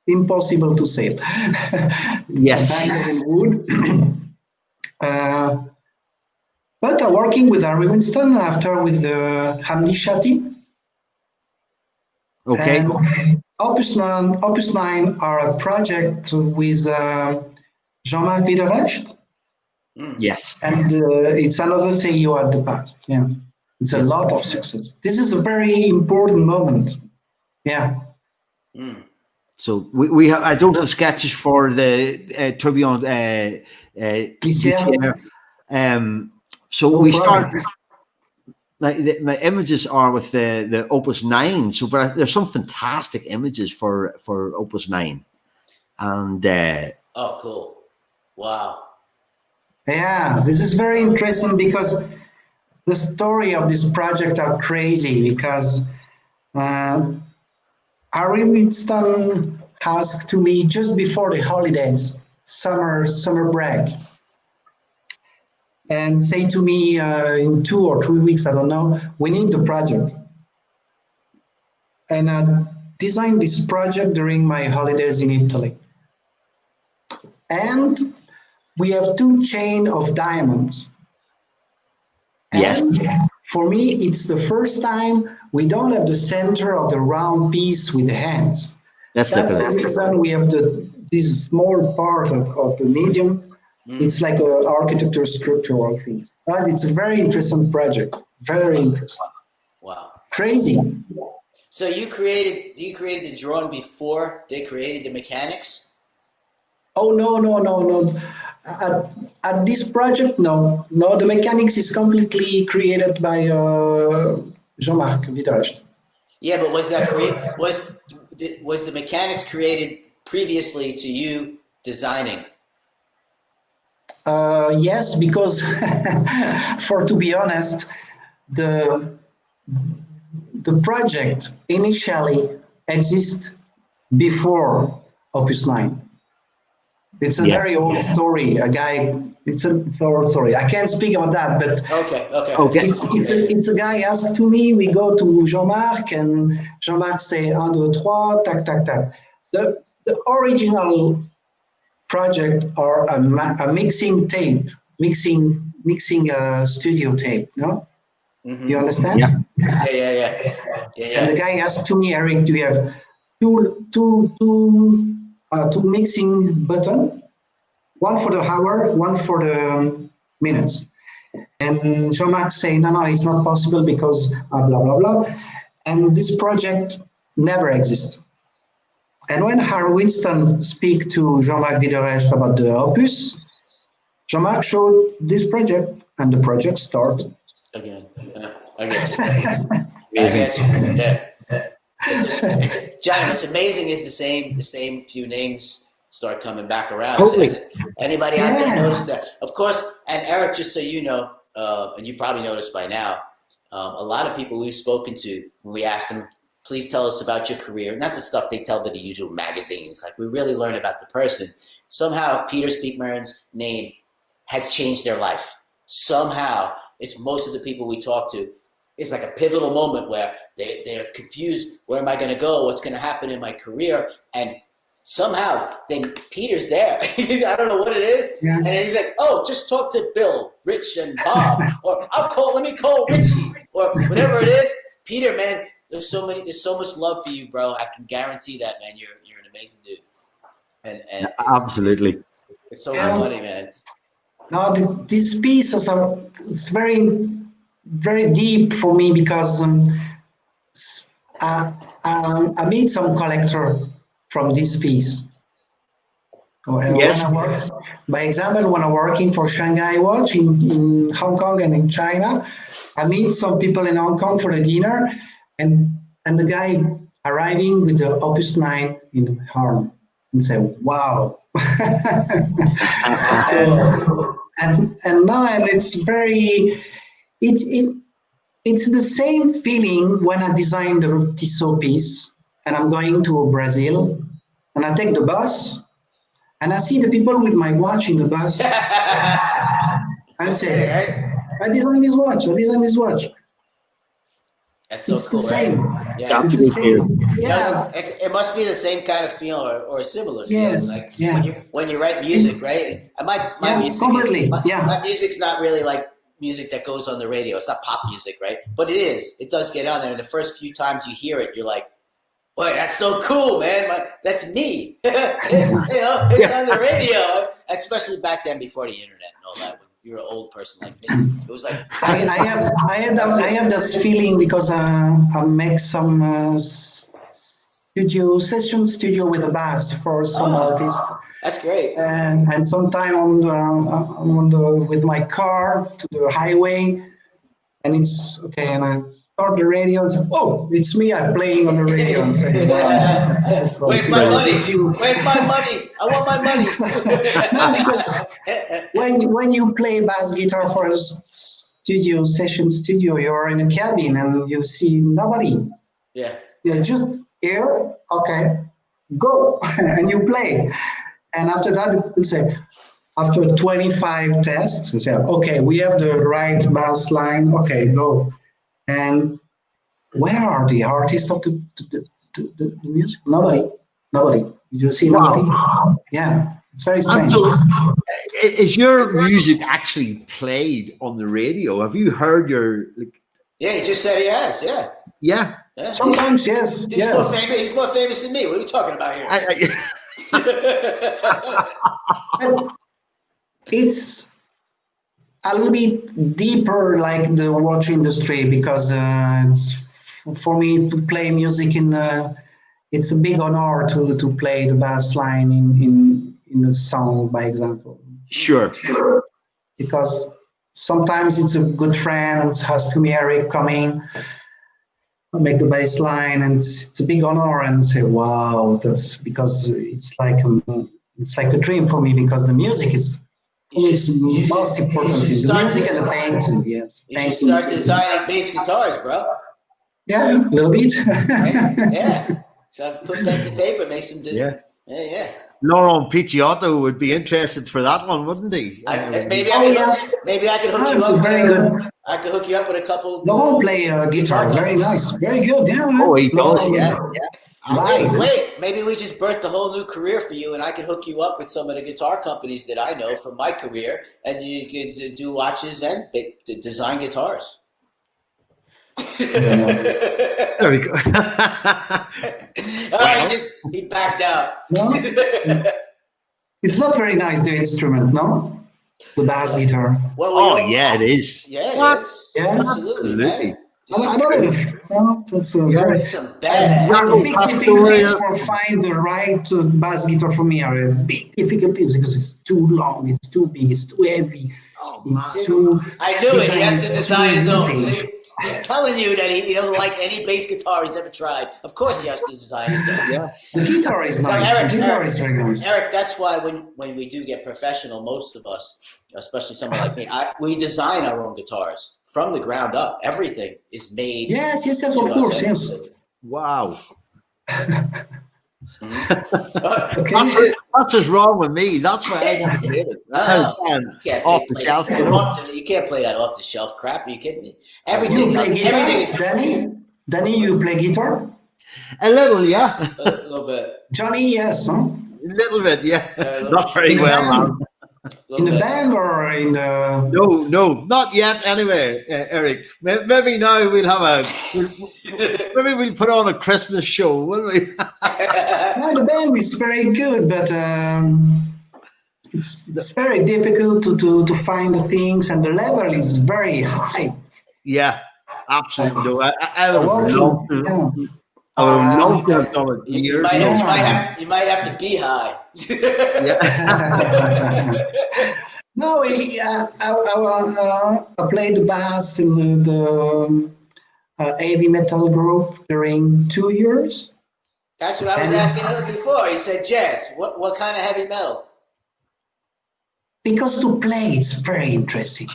Impossible to sell. Yes. A bangle in wood. But I'm working with Harry Winston after with Hamdi Shati. Okay. And Opus 9 are a project with Jean-Marc Viderecht. Yes. And it's another CEO at the past. Yeah. It's a lot of success. This is a very important moment. Yeah. So we have. I don't have sketches for the Tourbillon Glissière. So no we start. My images are with the Opus 9. So, but there's some fantastic images for Opus 9, and oh, cool! Wow. Yeah, this is very interesting because the story of this project are crazy. Because Harry Winston asked to me just before the holidays, summer break. And say to me in 2 or 3 weeks, I don't know, we need the project. And I designed this project during my holidays in Italy. And we have 2 chains of diamonds. Yes. And for me, it's the first time we don't have the center of the round piece with the hands. That's the reason we have this small part of the medium. It's like an architecture structural thing. But it's a very interesting project. Very interesting. Wow. Crazy. So you created the drawing before they created the mechanics? Oh, no. At this project, no. No, the mechanics is completely created by Jean-Marc Viderecht. Yeah, but was the mechanics created previously to you designing? Yes, because to be honest, the project initially exists before Opus 9. It's a very old story. A guy, it's an old story. I can't speak about that, but Okay. it's a guy asked to me. We go to Jean-Marc, and Jean-Marc say 1, 2, 3, tac, tac, tac. The original project or a mixing tape, mixing studio tape. No, you understand? Yeah. And the guy asked to me, Eric, do you have two mixing button, one for the hour, one for the minutes? And Jean-Marc say, no, it's not possible because blah, blah, blah. And this project never existed. And when Harry Winston speak to Jean-Marc Viderecht about the Opus, Jean-Marc showed this project, and the project started. Again, I get you. Yeah. John, what's amazing is the same few names start coming back around. Totally. Anybody out there notice that? Of course, and Eric, just so you know, and you probably noticed by now, a lot of people we've spoken to, when we ask them, please tell us about your career, not the stuff they tell to the usual magazines. Like, we really learn about the person. Somehow, Peter Speakmaren's name has changed their life. Somehow, it's most of the people we talk to, it's like a pivotal moment where they're confused. Where am I going to go? What's going to happen in my career? And somehow, then Peter's there. I don't know what it is. Yeah. And then he's like, oh, just talk to Bill, Rich, and Bob. Or let me call Richie. Or whatever it is. Peter, man, there's so much love for you, bro. I can guarantee that, man. You're an amazing dude. And absolutely. It's so funny, man. Now, this piece is very, very deep for me because I meet some collector from this piece. Yes. By example, when I'm working for Shanghai Watch in Hong Kong and in China, I meet some people in Hong Kong for the dinner, and the guy arriving with the Opus 9 in the arm and say, wow. and it's very, it's the same feeling when I design the Tissot piece and I'm going to Brazil and I take the bus and I see the people with my watch in the bus and say, I designed this watch. That's so it's cool, the same. Right? Yeah, it's the same. Yeah. It must be the same kind of feel or a similar feel. Yes. Like when you write music, right? And my music's not really like music that goes on the radio. It's not pop music, right? But it is. It does get on there. And the first few times you hear it, you're like, boy, that's so cool, man. That's me. It's on the radio. Especially back then before the internet and all that. You're an old person like me. It was like I have this feeling because I make some studio with a bass for some artists. That's great. And sometime I'm with my car to the highway, and it's okay. And I start the radio and say, "Oh, it's me! I'm playing on the radio." And say, wow, so cool. Where's my money? Where's my money? I want my money. No, because when you play bass guitar for a session studio, you're in a cabin and you see nobody. Yeah. You're just here. Okay, go, and you play. And after that, we'll say, after 25 tests, we say, okay, we have the right bass line. Okay, go. And where are the artists of the music? Nobody. You see nobody? Wow. Yeah, it's very strange. So, is your music actually played on the radio? Have you heard your? Yeah, he just said he has. Yeah. Yeah. Sometimes, yes. He's more famous than me. What are we talking about here? It's a little bit deeper, like the watch industry, because it's for me to play music it's a big honor to play the bass line in a song, by example. Sure. Because sometimes it's a good friend, it has to be Eric coming, make the bass line, and it's a big honor, and say, wow, that's because it's like a dream for me, because the music is It's most important in the music and the painting. Yes, you should start designing bass guitars, bro. Yeah, a little bit. Yeah. So I've put pen to paper, make some. Yeah. Laurent Picciotto would be interested for that one, wouldn't he? Maybe I could hook you up. Very good. I could hook you up with a couple. Laurent play guitar, very nice, very good. Yeah. Oh, he does. Yeah. Wait, maybe we just birthed a whole new career for you, and I could hook you up with some of the guitar companies that I know from my career, and you could do watches and design guitars. There we go. He backed out. No? It's not very nice, the instrument, no? The bass guitar. Yeah, it is. Yeah, it is. Yeah, absolutely. I don't know if that's very some bad. Big difficulties for find the right bass guitar for me are big difficulties because it's too long, it's too big, it's too heavy, it's too. I knew it. He has to design his own. See? He's telling you that he doesn't like any bass guitar he's ever tried. Of course, he has to design his own. Yeah. The guitar is nice. Eric, the guitar is very nice. Eric, that's why when we do get professional, most of us, especially someone like me, we design our own guitars from the ground up. Everything is made. Yes, of course, yes. Wow. Okay. That's what's wrong with me. That's why I got it. Off the shelf. You can't play that off the shelf crap. Are you kidding me? Everything is. Danny, you play guitar? A little, yeah. A little bit. Johnny, yes, huh? A little bit, yeah. Not very well, man. In the band or in the? No, not yet. Anyway, Eric, maybe now we'll have maybe we'll put on a Christmas show, will we? No, the band is very good, but it's very difficult to find the things, and the level is very high. Yeah, absolutely. No, I would love to. Yeah. I would love to have done it years ago. You might have to be high. No, I played the bass in the heavy metal group during 2 years. That's what I was asking him before. He said jazz. What kind of heavy metal? Because to play, it's very interesting.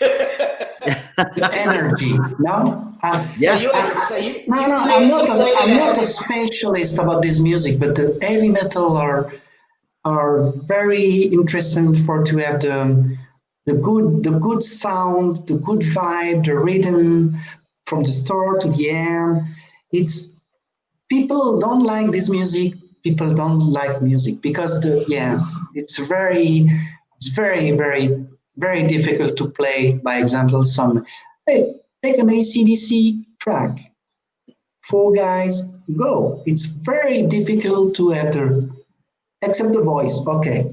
The energy, no? I'm not a specialist about this music, but the heavy metal are very interesting to have the good sound, the good vibe, the rhythm from the start to the end. It's people don't like this music. People don't like music because it's very, very, very difficult to play. By example, take an AC/DC track. 4 guys go. It's very difficult to enter, except the voice. Okay,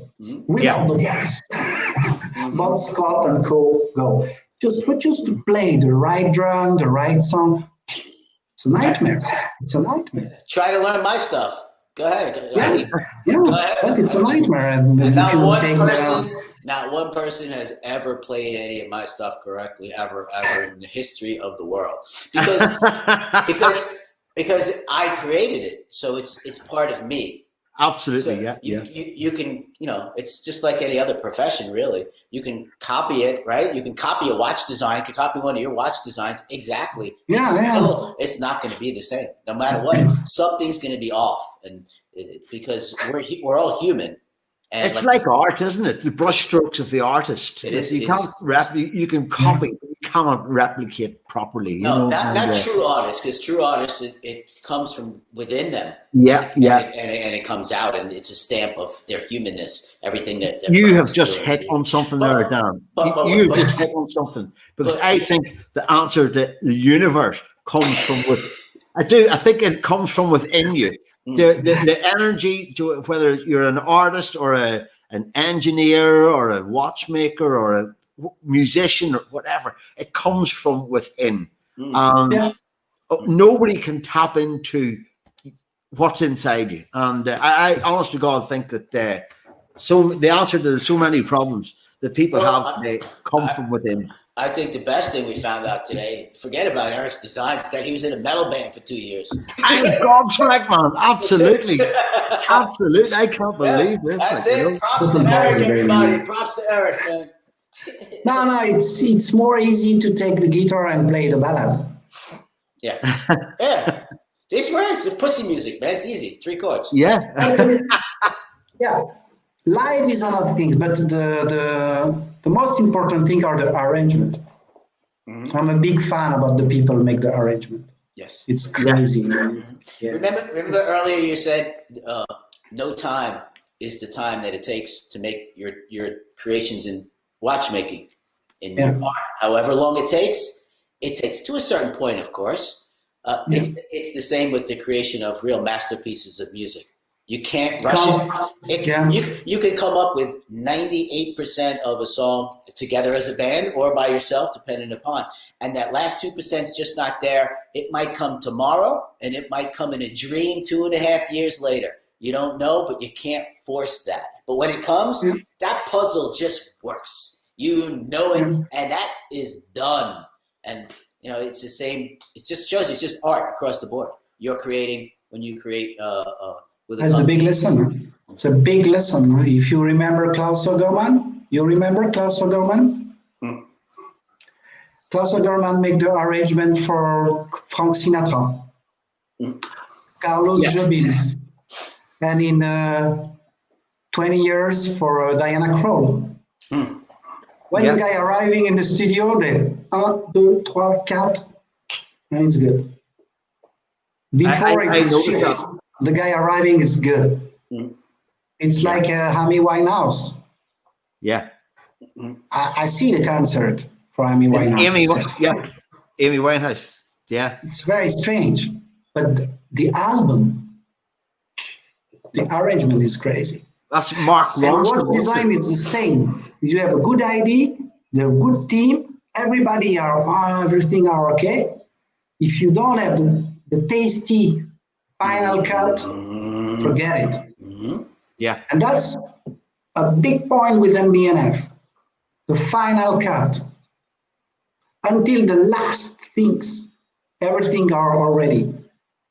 without the voice. Bob Scott and co go. Just to play the right drum, the right song. It's a nightmare. It's a nightmare. Try to learn my stuff. Go ahead. Go ahead. But it's a nightmare. And not one person has ever played any of my stuff correctly ever in the history of the world because I created it, so it's part of me. Absolutely, so you can, it's just like any other profession, really. You can copy it, right? You can copy a watch design. You can copy one of your watch designs exactly. It's not going to be the same, no matter what. Something's going to be off, and because we're all human. And it's like art, isn't it? The brushstrokes of the artist. It is. You can copy, but you cannot replicate properly. Not true artists, because true artists, it comes from within them. Yeah. And it comes out, and it's a stamp of their humanness. Everything that you have just hit on something there, Dan. You've just hit on something, because I think the answer to the universe comes from within. I think it comes from within you. The energy, whether you're an artist or an engineer or a watchmaker or a musician or whatever, it comes from within. Nobody can tap into what's inside you. And I honest to God think that the answer to so many problems that people have, they come from within. I think the best thing we found out today, forget about Eric's designs, that he was in a metal band for 2 years. I'm gobsmacked, man. Absolutely. Absolutely. I can't believe this. That's like, you it. know. Props to Eric, everybody. Props to Eric, man. No, it's more easy to take the guitar and play the ballad. Yeah. Yeah. This was the pussy music, man. It's easy. 3 chords. Yeah. Yeah. Live is another thing, but the most important thing are the arrangement. Mm-hmm. I'm a big fan about the people who make the arrangement. Yes. It's crazy. Yeah. Remember earlier you said no time is the time that it takes to make your creations in watchmaking. In your art. However long it takes to a certain point, of course. It's the same with the creation of real masterpieces of music. You can't rush it. You can come up with 98% of a song together as a band or by yourself, depending upon. And that last 2% is just not there. It might come tomorrow, and it might come in a dream 2.5 years later. You don't know, but you can't force that. But when it comes, that puzzle just works. You know it, and that is done. And it's the same. It just shows it's just art across the board. You're creating when you create. That's a big lesson. It's a big lesson. If you remember Klaus Ogerman, Klaus Ogerman made the arrangement for Frank Sinatra, Carlos Jobim, and in 20 years for Diana Krall. When the guy arriving in the studio, they 1, 2, 3, 4, and it's good. Before it's shit. The guy arriving is good. It's like Amy Winehouse. Yeah. I see the concert for Amy Winehouse. Amy Winehouse. Yeah. It's very strange. But the album, the arrangement is crazy. That's Mark Ronson. And what design is the same. You have a good idea, you have a good team, everybody everything are okay. If you don't have the tasty final cut, forget it. Yeah. And that's a big point with MB&F. The final cut. Until the last things, everything are already.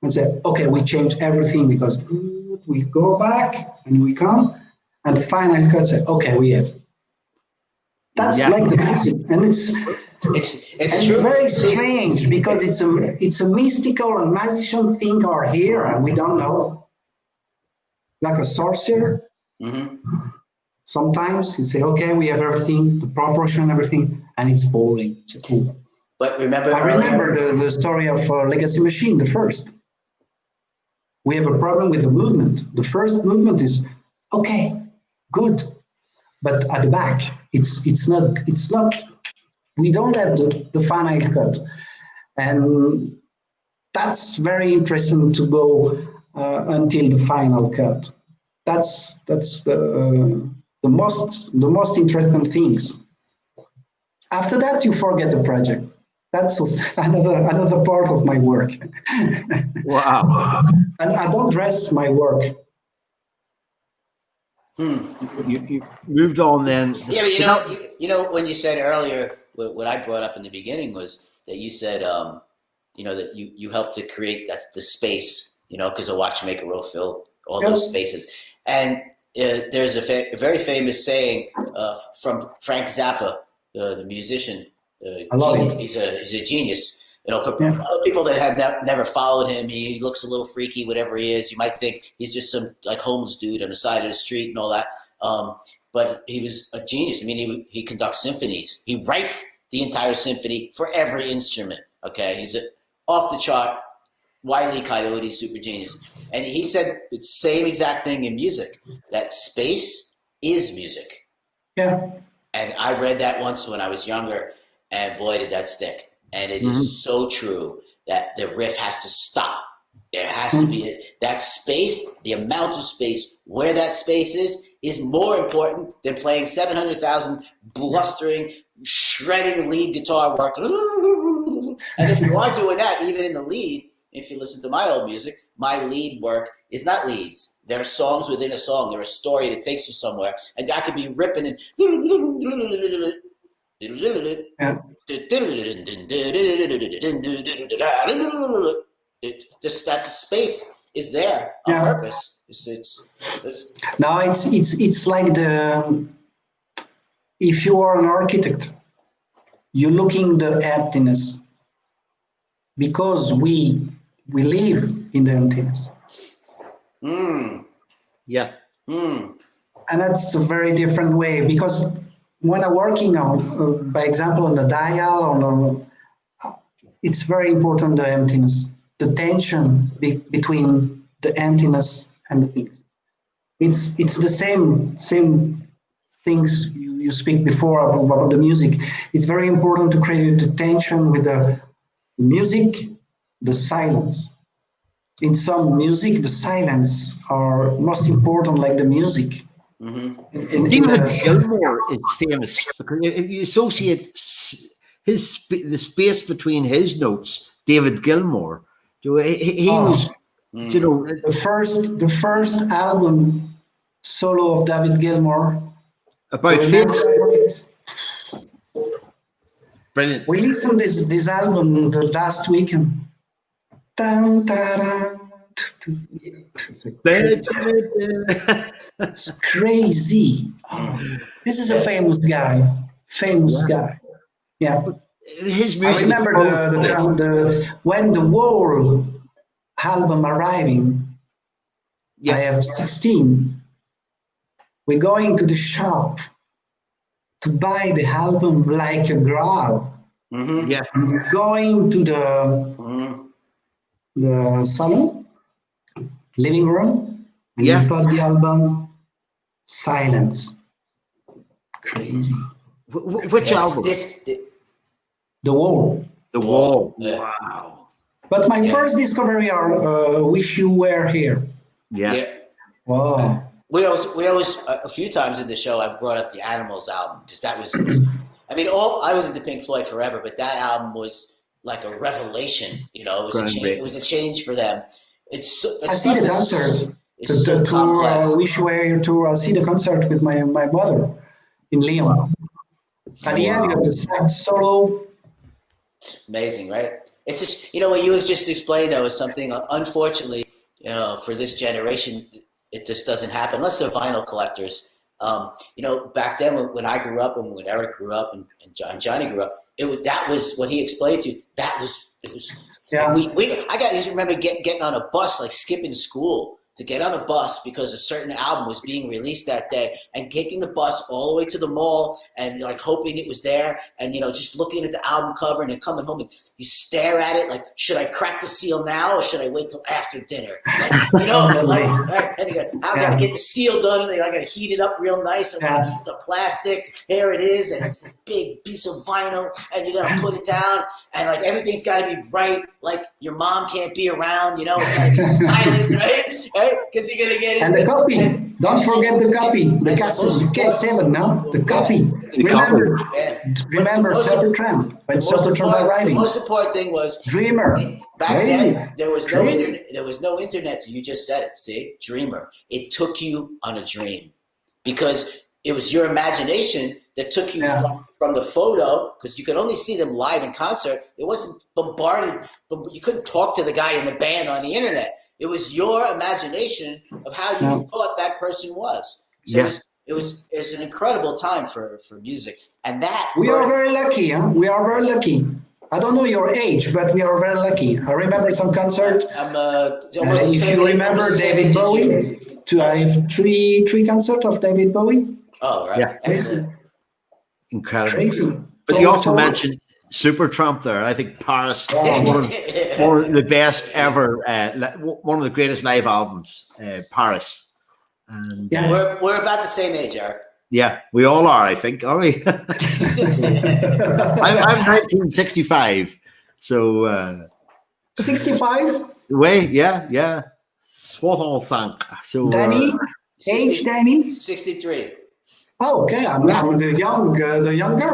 And say, okay, we change everything because we go back and we come, and the final cut say, okay, we have. That's like the music, and it's true. Very strange because it's a mystical and magician thing are here and we don't know. Like a sorcerer. Sometimes you say, okay, we have everything, the proportion, everything, and it's boring. But remember, I remember the story of Legacy Machine, the first. We have a problem with the movement. The first movement is okay, good, but at the back, it's not. We don't have the final cut, and that's very interesting to go until the final cut. That's the most interesting things. After that, you forget the project. That's another part of my work. Wow! And I don't dress my work. You moved on then. Yeah, but you know when you said earlier, what I brought up in the beginning was that you said, that you helped to create the space, because a watchmaker will fill all those spaces. And there's a very famous saying from Frank Zappa, the musician. I love it. He's a genius. For people that have never followed him, he looks a little freaky, whatever he is. You might think he's just some homeless dude on the side of the street and all that. But he was a genius. I mean, he conducts symphonies. He writes the entire symphony for every instrument. Okay, he's off the chart, Wile E. Coyote, super genius. And he said the same exact thing in music, that space is music. Yeah. And I read that once when I was younger, and boy, did that stick. And it is so true that the riff has to stop. There has to be that space, the amount of space where that space is more important than playing 700,000 blustering, shredding lead guitar work. And if you are doing that, even in the lead, if you listen to my old music, my lead work is not leads. There are songs within a song. There's a story that takes you somewhere. And I could be ripping and Yeah. Just that space is there on Yeah. purpose. It's Now it's like if you are an architect, you're looking the emptiness because we live in the emptiness. Yeah. And that's a very different way because when I'm working on, by example, on the dial, it's very important the emptiness, the tension between the emptiness and the things. It's the same things you speak before about the music. It's very important to create the tension with the music, the silence. In some music, the silence are most important, like the music. David Gilmour is famous because if you associate the space between his notes, David Gilmour, he was, you know, the first album solo of David Gilmour. About face. Brilliant. We listened this album the last weekend. Dun, dun, dun. It's crazy. Oh, this is a famous guy. Yeah. His music. I remember when the Wall album arriving. Yeah. I have 16. We're going to the shop to buy the album like a graal. Yeah. I'm going to the salon, living room, and Yeah. we put the album. Silence. Crazy. Which album? The Wall. The Wall. Yeah. Wow. But my first discovery are Wish You Were Here. Yeah. Wow. We always a few times in the show I brought up the Animals album because that was, I mean, I was into Pink Floyd forever, but that album was like a revelation. You know, it was a change for them. I see the concert. It's so the complex. tour, Wish You Were Here tour. I see the concert with my mother in Lyon. At the end, you have the sax solo. Amazing, right? It's just, you know, what you just explained though is something, unfortunately, you know, for this generation, it just doesn't happen unless they're vinyl collectors. You know, back then when I grew up and when Eric grew up and Johnny grew up, that was what he explained to you. It was. Yeah. I remember getting on a bus, like skipping school to get on a bus because a certain album was being released that day, and taking the bus all the way to the mall and like hoping it was there, and you know, just looking at the album cover and then coming home and you stare at it like, should I crack the seal now or should I wait till after dinner? Like, you know, like, and you I gotta get the seal done. I gotta heat it up real nice. I gotta heat the plastic. Here it is, and it's this big piece of vinyl, and you gotta put it down, and like everything's gotta be right. Like your mom can't be around. You know, it's gotta be silent, right? Because you're gonna get into. And the copy. Don't forget the copy. The K7, no? The copy. Remember Supertramp. When Supertramp arriving. The most important thing was Dreamer. Back then, there was no internet. There was no internet. So you just said it. See, Dreamer. It took you on a dream because it was your imagination that took you from the photo, because you could only see them live in concert. It wasn't bombarded. You couldn't talk to the guy in the band on the internet. It was your imagination of how you thought that person was. So it was an incredible time for music. And that we are very lucky, huh? We are very lucky. I don't know your age, but we are very lucky. I remember some concert. I'm almost if you remember David Bowie, I have three concerts of David Bowie. Oh, right. Yeah. Excellent. Incredible. Crazy. But you also mentioned Supertramp there. I think Paris, one of the best ever, one of the greatest live albums, Paris. And, we're about the same age, Eric. Yeah, we all are, I think, are we? I'm 1965, so 65. Way, yeah. Soit on thank. So Danny, age Danny? 63. Oh, okay. I'm the younger.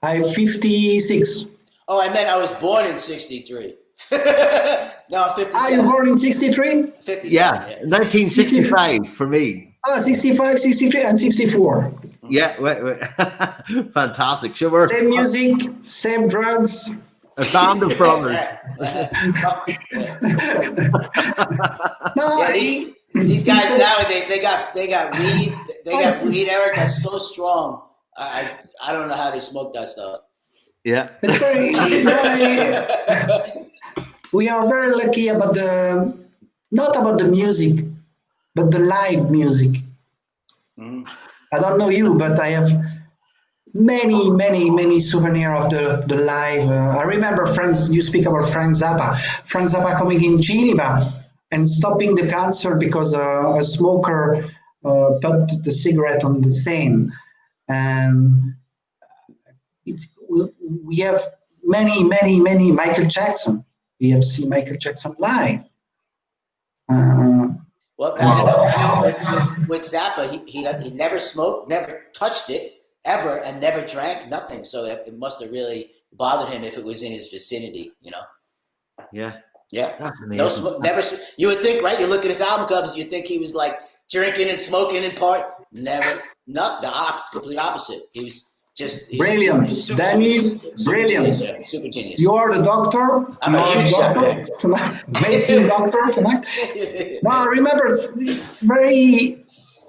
I'm 56. Oh, I meant I was born in 63. No, I'm 57. Are you born in 63? 57. Yeah, 1965 for me. 65, 63, and 64. Yeah, fantastic. So we're Same music, same drugs. a band of brothers. No, Yeah, these guys nowadays they got weed. They got weed, Eric. That's so strong. I don't know how they smoke that stuff. Yeah, it's very. We are very lucky about not about the music, but the live music. I don't know you, but I have many souvenirs of the live. I remember you speak about Frank Zappa. Frank Zappa coming in Geneva and stopping the concert because a smoker put the cigarette on the scene. And we have many Michael Jackson. We have seen Michael Jackson live. Well, with Zappa, he never smoked, never touched it ever, and never drank nothing. So it must have really bothered him if it was in his vicinity, you know. yeah. Yeah, That's amazing. never. You would think, right? You look at his album covers, you think he was like drinking and smoking in part. Never, not the complete opposite. He was just brilliant, Danny. Brilliant, super genius. You are the doctor. I'm a huge doctor tonight. Amazing doctor tonight. No, I remember it's very.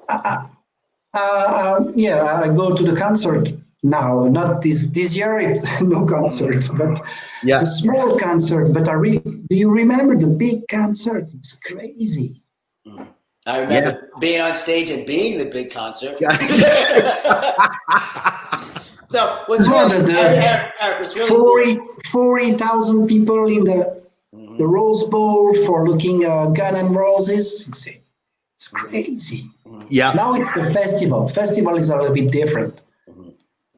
Yeah, I go to the concert now. Not this year. It's no concert, but the small concert. But do you remember the big concert? It's crazy. I remember being on stage and being the big concert. No, what's really 40,000 people in the Rose Bowl for looking at Gun and Roses. It's crazy. Yeah. Now it's the festival. Festival is a little bit different.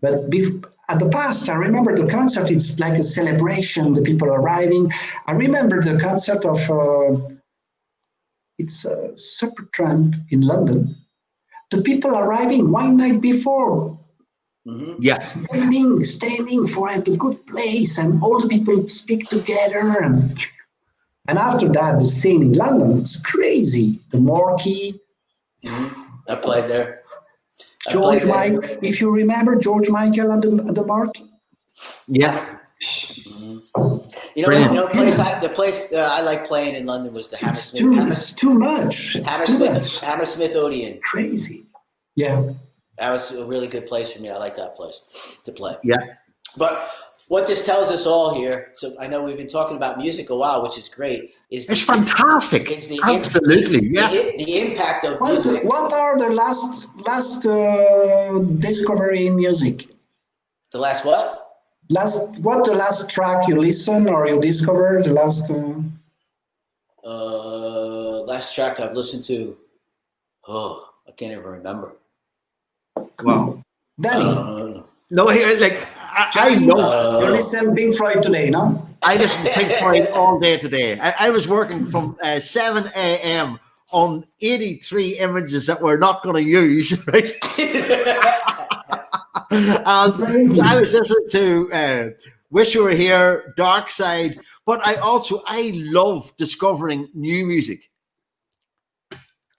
But at the past, I remember the concert. It's like a celebration. The people arriving. I remember the concert of it's Supertramp in London. The people arriving one night before. Yes. Standing for a good place, and all the people speak together, and after that, the scene in London, it's crazy. The Marquee. I played there. George Michael, if you remember George Michael at the Marquee. Yeah. You know, the place I like playing in London was the Hammersmith. It's too much. Hammersmith Odeon. Crazy. Yeah. That was a really good place for me. I like that place to play. Yeah. But what this tells us all here, so I know we've been talking about music a while, which is great. It's fantastic. Absolutely. The impact of music. What are the last discovery in music? The last what? The last track you listen or you discovered? The last. Last track I've listened to. Oh, I can't even remember. Wow. Danny. No, here, like, I know. You listen Pink Floyd today, no? I listen to Pink Floyd all day today. I was working from 7 a.m. on 83 images that we're not going to use, right? And I was listening to Wish You Were Here, Dark Side, but I love discovering new music.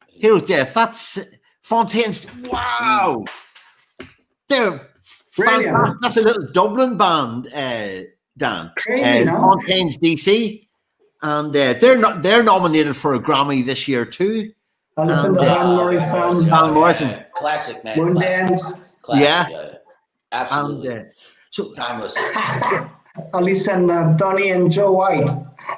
Here's Jeff. That's Fontaine's. Wow. They're fantastic. That's a little Dublin band, Dan. Crazy, no? Fontaine's DC. And they're nominated for a Grammy this year too. Van Morrison. Classic, man. Moondance. Yeah. Absolutely. And, so timeless. I listen Tony and Joe White.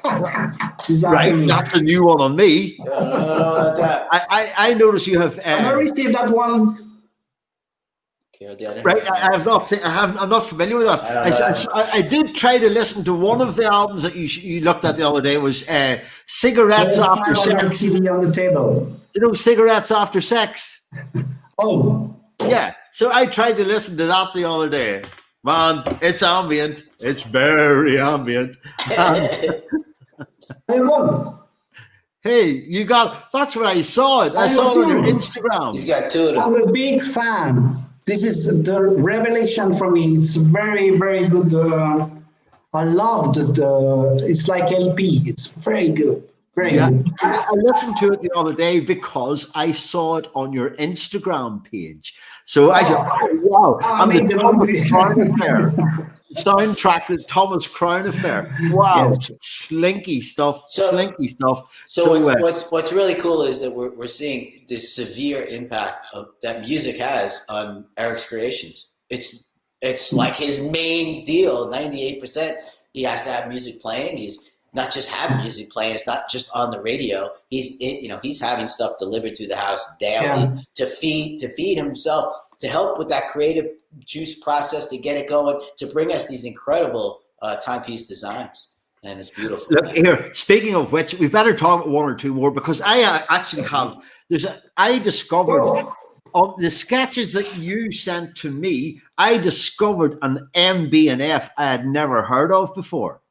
Right, that's a new one on me. I notice you have. I received that one. Right, I'm not familiar with that. I did try to listen to one of the albums that you looked at the other day. Was Cigarettes After Sex. CD on the table. You know, Cigarettes After Sex. Oh. Yeah. So I tried to listen to that the other day. Man, it's ambient. It's very ambient. Hey, you got. That's where I saw it. I saw it on your Instagram. He's got two of them. I'm a big fan. This is the revelation for me. It's very, very good. I love the. It's like LP. It's very good. Great. Yeah, I listened to it the other day because I saw it on your Instagram page. So I said, "Oh wow!" And the Thomas Crown Affair soundtrack, the Thomas Crown Affair. Wow, Yes. slinky stuff, slinky stuff. So what's really cool is that we're seeing this severe impact that music has on Eric's creations. It's like his main deal. 98%. He has to have music playing. He's not just have music playing. It's not just on the radio. He's having stuff delivered to the house daily to feed himself, to help with that creative juice process, to get it going, to bring us these incredible timepiece designs. And it's beautiful. Look here. Speaking of which, we better talk one or two more because I actually have. I discovered of the sketches that you sent to me. I discovered an MB&F I had never heard of before.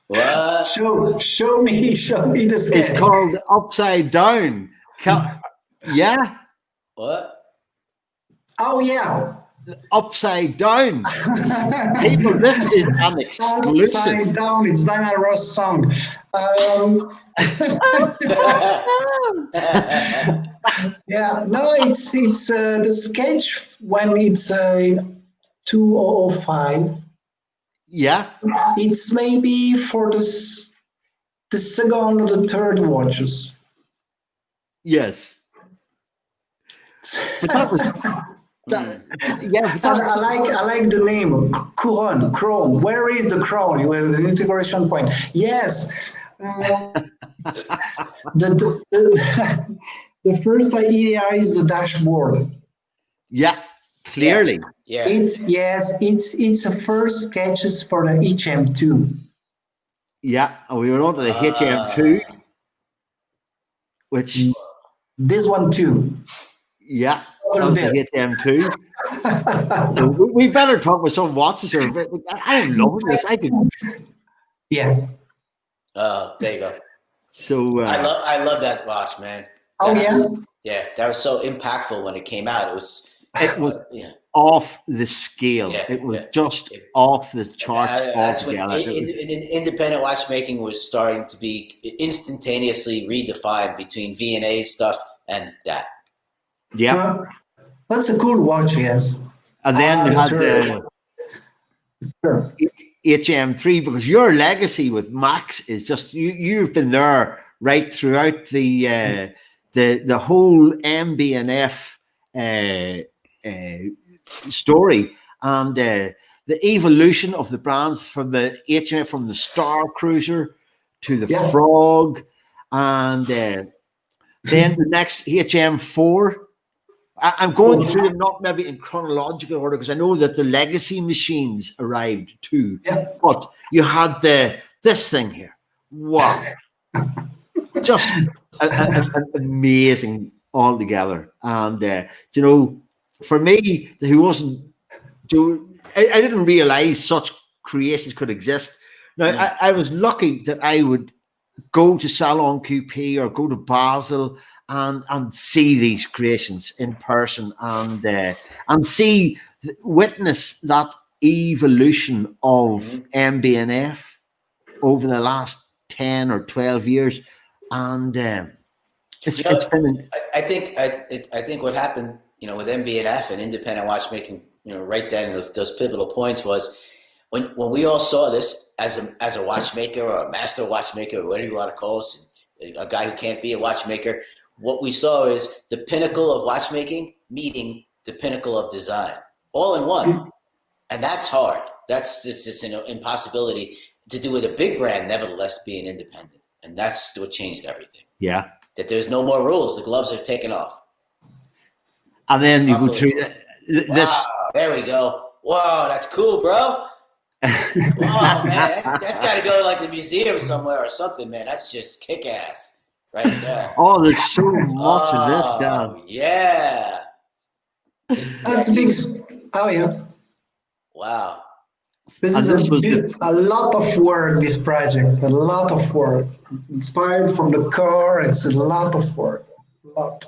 What? Show me the sketch. It's called Upside Down. Yeah. What? Oh yeah. Upside Down. People, this is an exclusive. Upside Down. It's Diana Ross song. Yeah. No, it's the sketch when it's 2005. Yeah. It's maybe for the second or the third watches. Yes. But that was. I like the name crown. Where is the crown? Well, the integration point. Yes. The first idea is the dashboard. Yeah, clearly. Yeah. It's the first sketches for the HM2. Yeah, and we were on to the HM2, which this one too. Yeah, that was the HM2. So we better talk with some watches. I am loving this. Yeah. There you go. So I love that watch, man. Yeah, that was so impactful when it came out. It was off the scale. Yeah, it was just off the charts that's altogether. when independent watchmaking was starting to be instantaneously redefined between V&A stuff and that. Yeah. That's a cool watch, yes. And then you had the HM3, because your legacy with Max is just you've been there right throughout the whole MB&F story, and the evolution of the brands from the HM, from the Star Cruiser to the Frog, and then the next HM4. I'm going through them not maybe in chronological order because I know that the legacy machines arrived too. Yeah. But you had this thing here. Wow. Just amazing altogether. And, for me, who wasn't I didn't realize such creations could exist. Now, I was lucky that I would go to Salon Coupe or go to Basel and see these creations in person and witness that evolution of MB&F over the last 10 or 12 years. And it's been. I think what happened, with MB&F and independent watchmaking, right then those pivotal points was when we all saw this as a watchmaker or a master watchmaker, or whatever you want to call us, a guy who can't be a watchmaker. What we saw is the pinnacle of watchmaking meeting the pinnacle of design, all in one. And that's hard. That's just an impossibility to do with a big brand, nevertheless being independent. And that's what changed everything. Yeah. That there's no more rules. The gloves are taken off. And then you go through this. Wow, there we go. Whoa, that's cool, bro. Wow, man, that's got to go to like the museum somewhere or something, man. That's just kick-ass. Right there. Oh, there's so much of this, Dan. Yeah. That's big. Oh, yeah. Wow. This is a lot of work, this project. A lot of work. It's inspired from the car. It's a lot of work. A lot.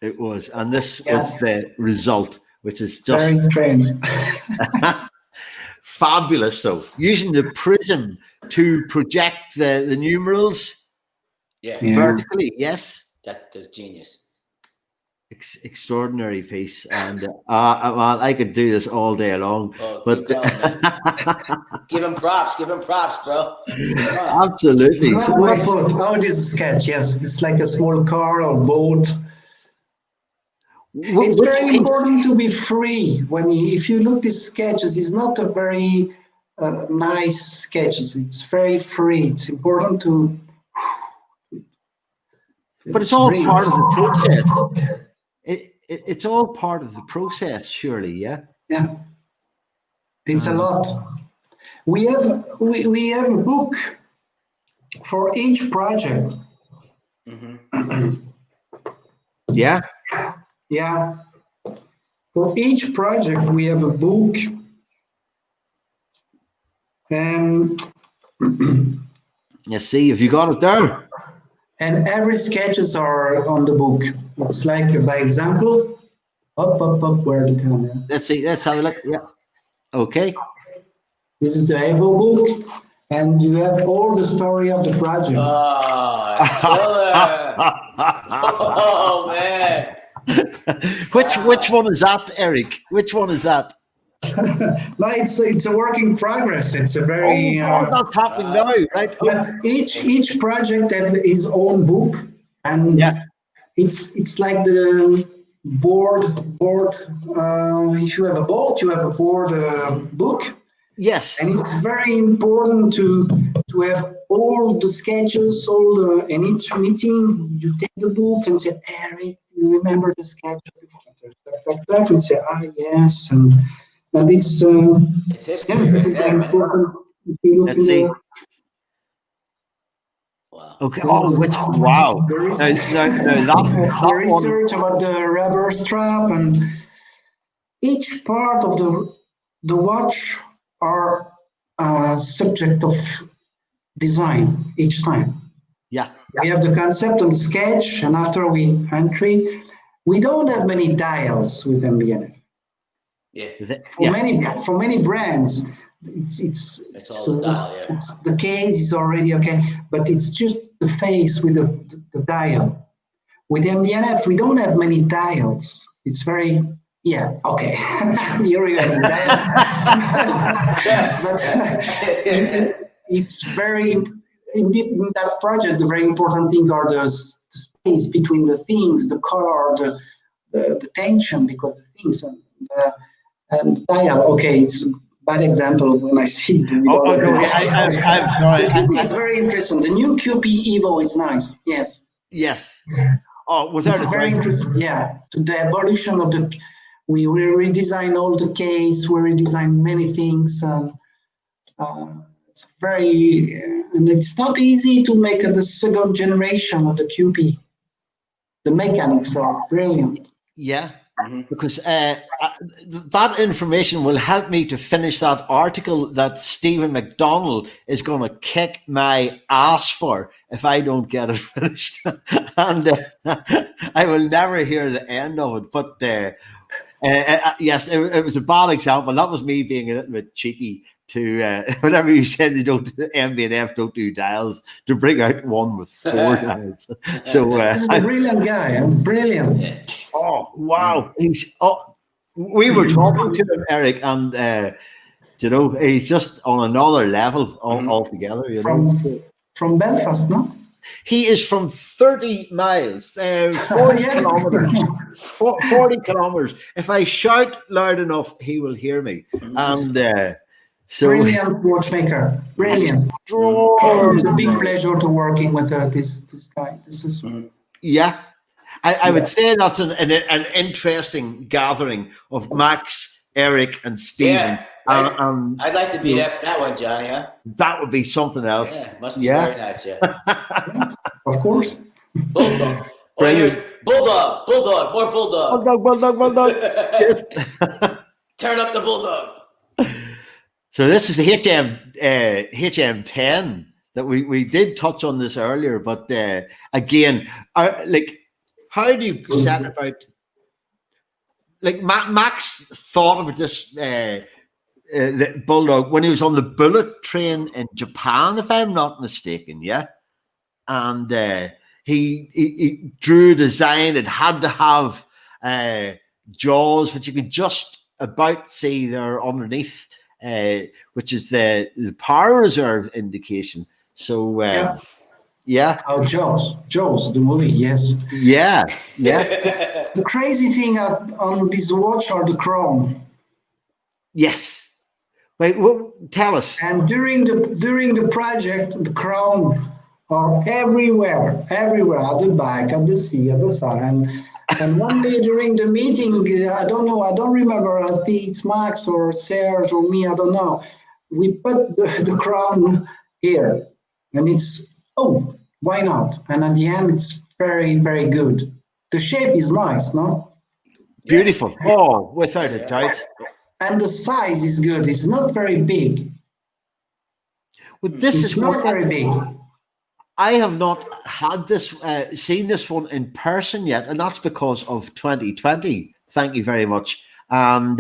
It was. And this was the result, which is just very strange. fabulous, though. Using the prism to project the numerals vertically. Yes, that's genius. Extraordinary piece, and well, I could do this all day long. Oh, but keep going, man. Give him props, bro. Absolutely. So how it is a sketch? Yes, it's like a small car or boat. It's very important to be free. If you look at these sketches, it's not a very nice sketches. It's very free. It's important to. But it's all part of the process. It's all part of the process, surely, yeah. Yeah, it's a lot. We have a book for each project. Yeah. Yeah. For each project, we have a book. You see, if you got it there. And every sketches are on the book. It's like, by example, up, where the camera. Let's see. Let's have a look. Yeah. Okay. This is the Evo book, and you have all the story of the project. Oh, killer! Oh man! Which one is that, Eric? Which one is that? No, it's a work in progress. It's a very that's happening now, right? But each project has its own book, and it's like the board. If you have a board, you have a board book. Yes, and it's very important to have all the sketches, in each meeting you take the book and say, Eric, you remember the sketch before? And say, yes, and it's history. This is important. Let's see. Wow. Okay. Wow. The research about the rubber strap, and each part of the watch are subject of design each time. Yeah. We have the concept and the sketch, and after we entry, we don't have many dials with MB&F. Yeah. For many brands, it's all the dial, it's the case is already okay, but it's just the face with the dial. With MB&F, we don't have many dials. It's very okay. Here we go. But it's very in that project. The very important thing are the space between the things, the color, the tension, because the things and dial. Okay, it's a bad example when I see it. It's very interesting. The new QP Evo is nice. Yes. Yes. Oh, without it's very interesting. Yeah, to the evolution of the. We redesign all the case. We redesign many things, and it's very. And it's not easy to make the second generation of the QP. The mechanics are brilliant. Yeah. Because that information will help me to finish that article that Stephen McDonald is going to kick my ass for if I don't get it finished. And I will never hear the end of it. But yes, it was a bad example. That was me being a little bit cheeky to whenever you said they don't MB&F don't do dials, to bring out one with 4 dials. So this is a brilliant guy. Brilliant. Oh wow! We were talking to him, Eric, and he's just on another level altogether. From Belfast, no? He is from 30 miles, 40 kilometers. 40 kilometers. If I shout loud enough, he will hear me. And so brilliant watchmaker. Brilliant. It's a big pleasure to working with this guy. This is I would say that's an interesting gathering of Max, Eric, and Stephen. I'd like to be F that one, Johnny. Huh? That would be something else. Yeah, must be very nice. Yeah, yes, of course. Bulldog. Bulldog, more bulldog. Bulldog. Yes. Turn up the bulldog. So this is the HM10 that we did touch on this earlier, but again, how do you set about? Like Max thought about this the Bulldog, when he was on the bullet train in Japan, if I'm not mistaken, yeah? And he drew a design. It had to have jaws, which you could just about see there underneath, which is the power reserve indication. So, yeah. Oh, Jaws, the movie, yes. Yeah. The crazy thing on this watch are the chrome. Yes. Wait, well, tell us. And during the project, the chrome are everywhere, at the back, at the sea, at the side. And one day during the meeting, I don't remember, I think it's Max or Serge or me, I don't know. We put the crown here, and it's, why not? And at the end, it's very, very good. The shape is nice, no? Beautiful. Oh, without a doubt. And the size is good. It's not very big. Well, it's not very big. I have not had this, seen this one in person yet, and that's because of 2020. Thank you very much. And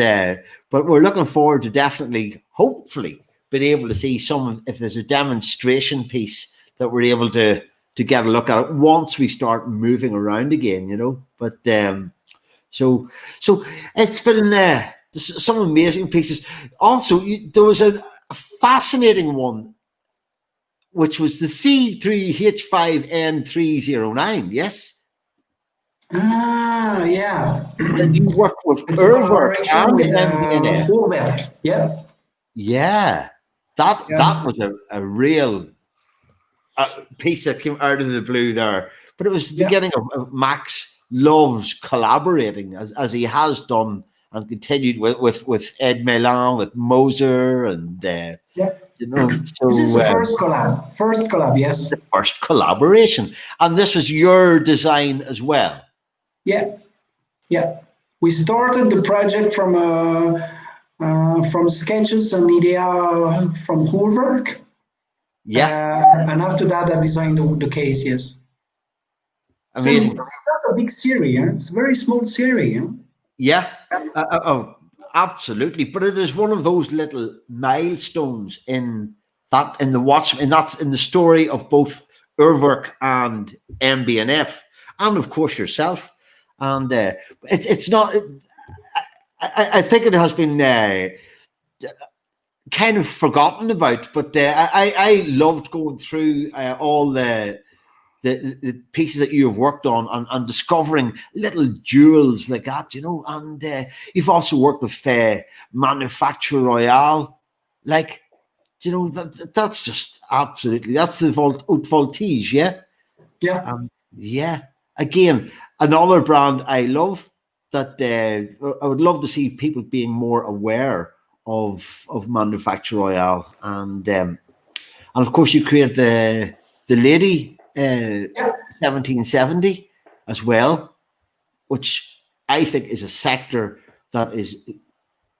but we're looking forward to definitely, hopefully, being able to see if there's a demonstration piece that we're able to get a look at it once we start moving around again, you know. But so it's been some amazing pieces. Also, there was a fascinating one, which was the C3H5N309, yes? Ah, yeah. And you worked with Urwerk and MB&F. Yeah. Yeah. That was a real piece that came out of the blue there. But it was the beginning of Max loves collaborating, as he has done and continued with Ed Milan, with Moser, and you know. So this is the first collab, yes. The first collaboration, and this was your design as well. Yeah. We started the project from sketches and idea from Urwerk. Yeah. And after that, I designed the case. Yes. Amazing. So it's not a big series. It's a very small series. Yeah, absolutely. But it is one of those little milestones in the watch, and that's in the story of both Urwerk and MB&F, and of course yourself. And it's not. I think it has been kind of forgotten about, but I loved going through all the pieces that you have worked on and discovering little jewels like that, you know. And you've also worked with Manufacture Royale, like, you know, that's just absolutely, that's the haute voltige, yeah. Again, another brand I love that I would love to see people being more aware of Manufacture Royale, and of course you created the lady 1770 as well, which I think is a sector that is,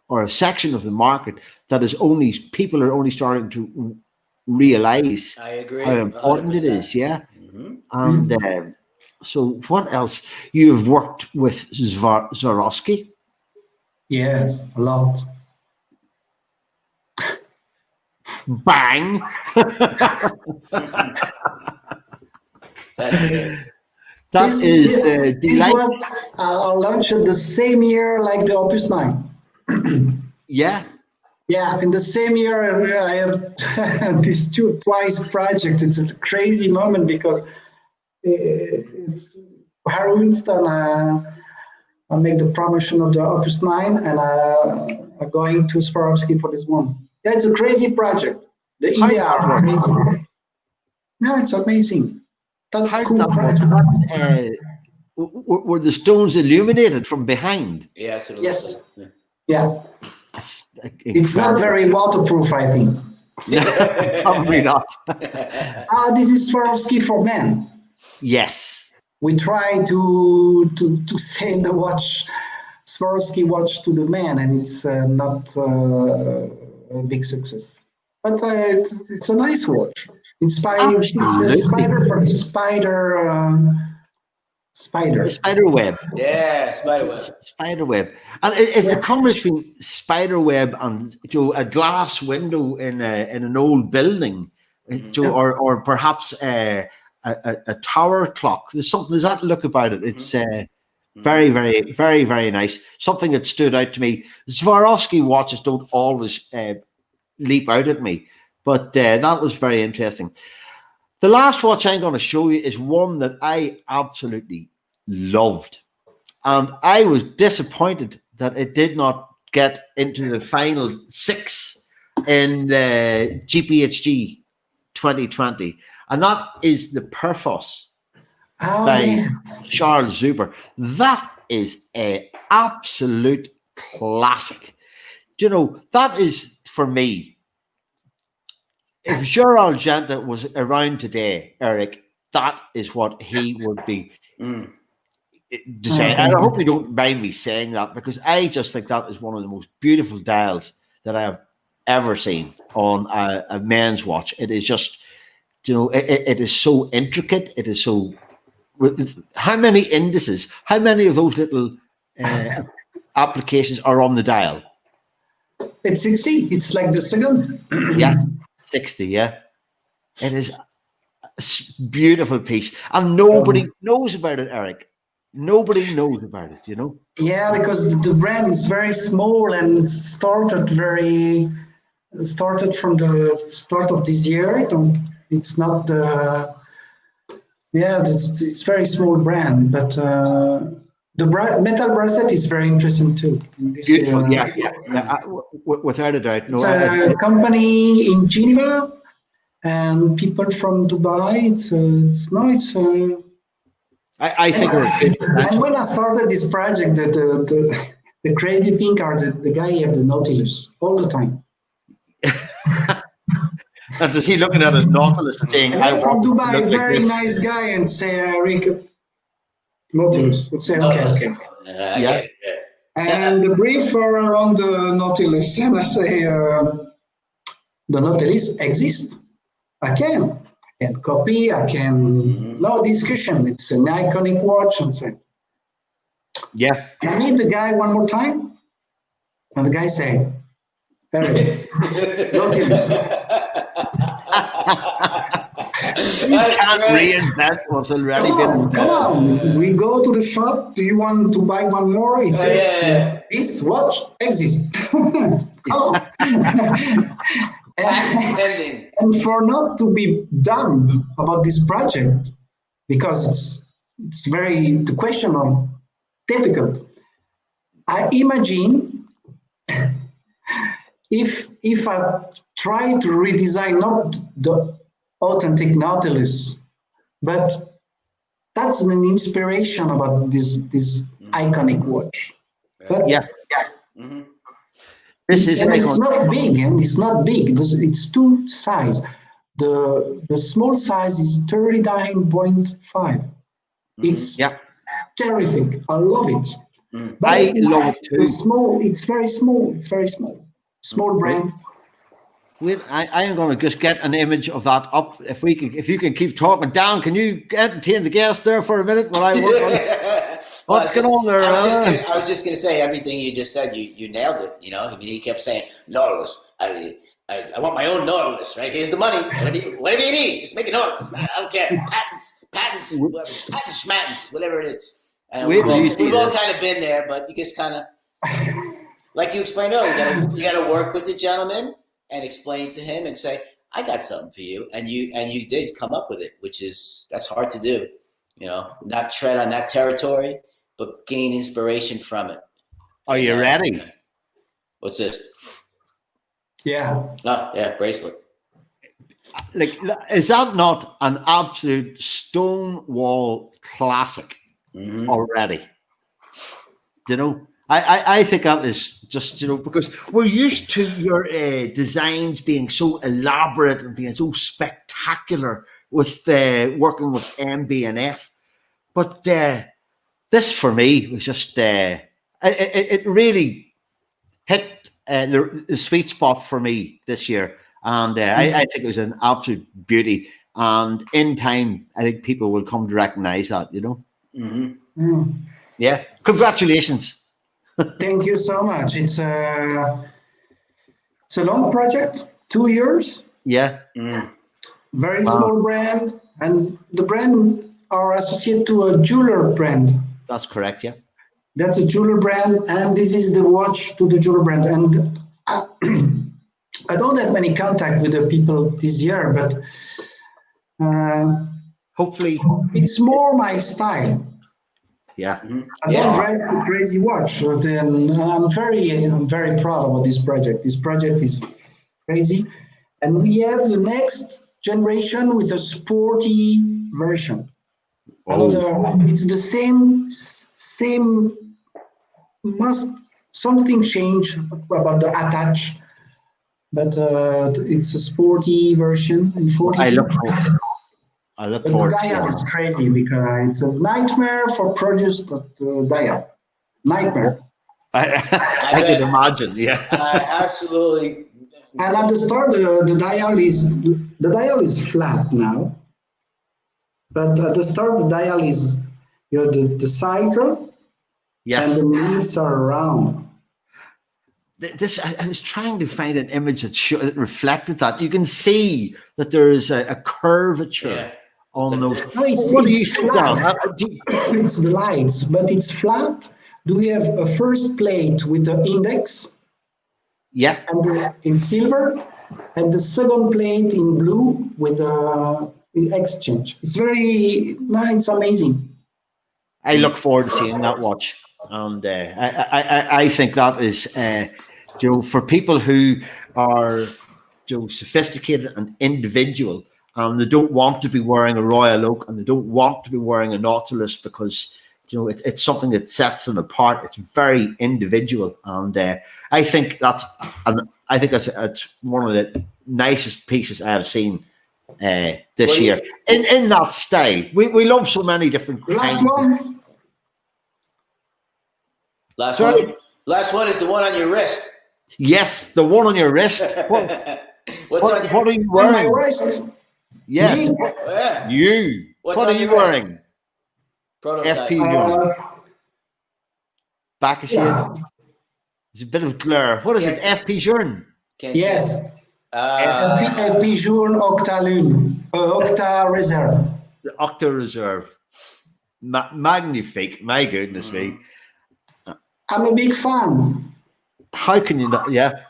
or a section of the market that is people are only starting to realize. I agree, how important 100%. it is. Yeah. And so what else? You've worked with Swarovski. Yes, a lot. Bang. That is the delight. I launched the same year like the Opus 9. Yeah. Yeah, in the same year I have this twice project. It's a crazy moment because it's Harry Winston. I make the promotion of the Opus 9, and I'm going to Swarovski for this one. Yeah, it's a crazy project. The idea are amazing. No, it's amazing. That's cool. Were the stones illuminated from behind? Yeah, absolutely. Yes. Yeah. That's it's not very waterproof, I think. Probably not. This is Swarovski for men. Yes. We try to sell the watch, Swarovski watch, to the man, and it's not a big success. But it's a nice watch. Inspired. It's a spider for the spider. Spider. Spiderweb. Yeah, spiderweb. Spiderweb. And it's the combination between spiderweb and a glass window in an old building, or perhaps a tower clock. There's that look about it. It's very, very, very, very nice. Something that stood out to me. Swarovski watches don't always leap out at me, but that was very interesting. The last watch I'm going to show you is one that I absolutely loved. And I was disappointed that it did not get into the final 6 in the GPHG 2020. And that is the Perfos by Charles Zuber. That is an absolute classic. You know, that is, for me, if Gerald Genta was around today, Eric, that is what he would be designing. And I hope you don't mind me saying that, because I just think that is one of the most beautiful dials that I have ever seen on a men's watch. It is just, you know, it is so intricate. It is so. How many indices? How many of those little applications are on the dial? It's 60. It's like the second. Yeah. 60, yeah. It is a beautiful piece. And nobody knows about it, Eric. Nobody knows about it, you know? Yeah, because the brand is very small and started from the start of this year. It's not the... Yeah, it's very small brand, but the metal bracelet is very interesting too. Beautiful, without a doubt. It's a company in Geneva, and people from Dubai. I think. And when I started this project, the creative thinker, the guy had the Nautilus all the time. And is he looking at his Nautilus and saying, I'm from Dubai, very nice guy, and say, Eric, Nautilus. Let's say, okay. Yeah. And the brief are around the Nautilus, and I say, the Nautilus exists. I can copy, no discussion. It's an iconic watch, and say, yeah. I meet the guy one more time, and the guy say, Eric, Nautilus. You can't reinvent what's already been. Come on, we go to the shop. Do you want to buy one more? It's this watch exists. Come on. And for not to be dumb about this project, because it's very the question of difficult. I imagine if I try to redesign not the authentic Nautilus, but that's an inspiration about this iconic watch. But this is it's not big, and it's not big. It's two size. The small size is 39.5. It's terrific. I love it. But I love it too. The small. It's very small. It's very small. Small brand. Wait, I am going to just get an image of that up. If you can keep talking. Dan, can you entertain the guest there for a minute while I work on it? What's going on there? I was just going to say everything you just said. You nailed it. You know, I mean, he kept saying Nautilus. I want my own Nautilus. Right? Here's the money. Whatever you need, just make a Nautilus. I don't care. Patents, schmatents, whatever it is. And we've all kind of been there, but you just kind of, like you explained earlier, you got to work with the gentleman and explain to him and say, I got something for you. And you did come up with it, that's hard to do, you know, not tread on that territory, but gain inspiration from it. Are you ready? What's this? Yeah. Oh, yeah, bracelet. Like, is that not an absolute Stonewall classic already? You know? I think that is just, you know, because we're used to your designs being so elaborate and being so spectacular with working with MB&F. But this, for me, was just, it really hit the sweet spot for me this year. And I think it was an absolute beauty. And in time, I think people will come to recognize that, you know? Yeah, congratulations. Thank you so much. It's a long project, 2 years. Yeah. Very small brand, and the brand are associated to a jeweler brand. That's correct. Yeah. That's a jeweler brand, and this is the watch to the jeweler brand. And I don't have many contact with the people this year, but hopefully it's more my style. Yeah. I don't dress a crazy watch, but I'm very proud about this project. This project is crazy, and we have the next generation with a sporty version. It's the same. Must something change about the attach, but it's a sporty version in 40. I look forward. The dial is crazy because it's a nightmare for produce the dial. Nightmare. I can imagine. Yeah. Absolutely. And at the start, the dial is flat now. But at the start, the dial is the cycle, Yes. and the leaves are round. I was trying to find an image that reflected that. You can see that there is a curvature on those. No, What do you think? It's the lights, but it's flat. Do we have a first plate with the index? Yeah. And in silver, and the second plate in blue with the exchange. It's very nice, amazing. I look forward to seeing that watch, and I think that is, for people who are sophisticated and individual, they don't want to be wearing a Royal Oak and they don't want to be wearing a Nautilus because it's something that sets them apart. It's very individual, and I think that's one of the nicest pieces I have seen this year in that style. We love so many different kinds. Last one is the one on your wrist. Yes, the one on your wrist. What are you wearing? On my wrist. Yes. You. What are you wearing? Prototype. FP1. Back a shade. There's a bit of glare. What is it? FP Journe? Yes. FP Journe Octa Lune. Octa Reserve. The Octa Reserve. Magnifique. My goodness me. I'm a big fan. How can you not? Yeah.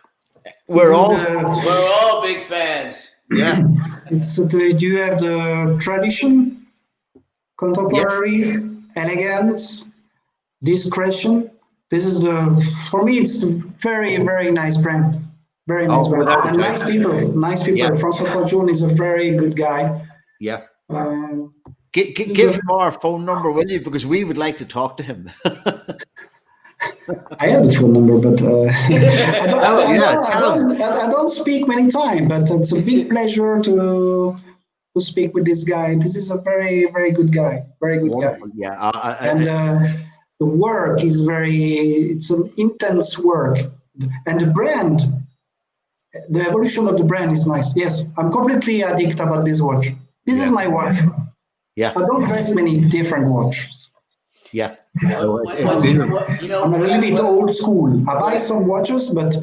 We're all big fans. Yeah. You have the tradition, contemporary, elegance, discretion. This is for me, it's a very, very nice brand. Very nice brand. And nice people. Yeah. François Pajon is a very good guy. Yeah. Give him our phone number, will you? Because we would like to talk to him. I have the phone number, but I don't speak many times. But it's a big pleasure to speak with this guy. This is a very, very good guy. Very good Wonderful. guy. Yeah. And the work is it's an intense work. And the brand, the evolution of the brand is nice. Yes, I'm completely addicted about this watch. This is my watch. Yeah. I don't dress many different watches. Yeah. I'm a little bit old school. I buy some watches, but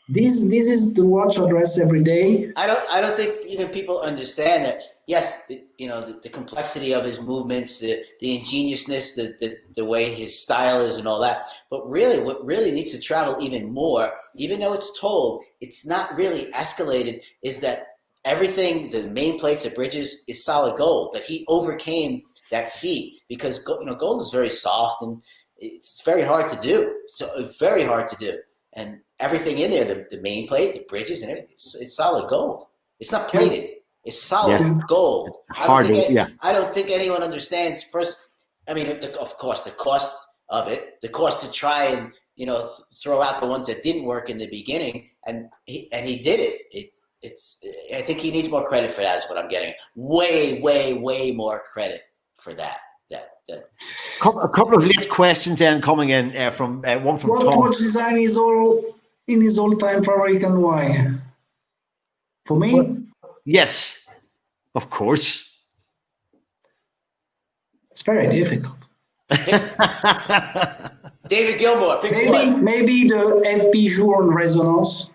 this is the watch I dress every day. I don't think even people understand that. Yes, the complexity of his movements, the ingeniousness, the way his style is, and all that. But really, what really needs to travel even more, even though it's told, it's not really escalated, is that everything, the main plates, the bridges, is solid gold. That he overcame that feat because gold is very soft and it's very hard to do. So very hard to do. And everything in there, the main plate, the bridges, and everything, it's solid gold. It's not plated. It's solid gold. I don't think anyone understands. First, I mean, of course, the cost of it, the cost to try and throw out the ones that didn't work in the beginning, and he did it. I think he needs more credit for that. Is what I'm getting. Way, way, way more credit for that. A couple of late questions then coming in from one from Tom. What watch design is all in his all-time favorite and why? For me? Yes, of course. It's very difficult. David Gilmour, Pink Floyd. Maybe the FP Jour Resonance.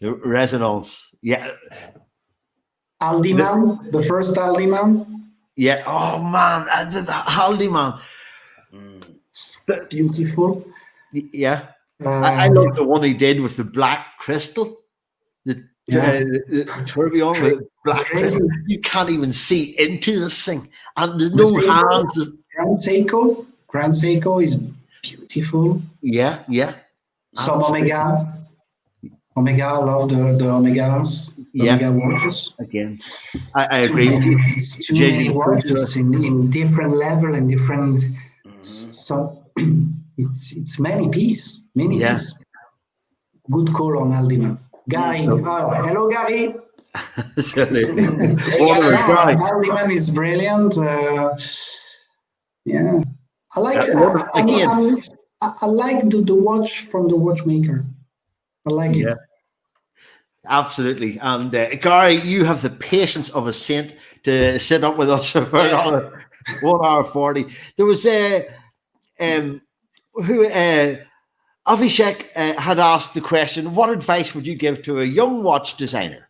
Resonance, yeah. Aldiman, the first Aldiman. Yeah. Oh man, the Aldiman. Beautiful. Yeah. I love the one he did with the black crystal. The tourbillon with black crystal. You can't even see into this thing, and there's no hands. Grand Seiko is beautiful. Yeah. Some Omega. Omega, I love the Omegas. Omega watches. Again, I agree with you. It's too many watches in different level and different. So it's many piece. Piece. Good call on Aldiman. Gary, hello Gary. Aldiman is brilliant. Yeah, I like. I like the watch from the watchmaker. I like it. Absolutely. And Gary, you have the patience of a saint to sit up with us for another 1 hour 40. There was Avishek had asked the question, what advice would you give to a young watch designer?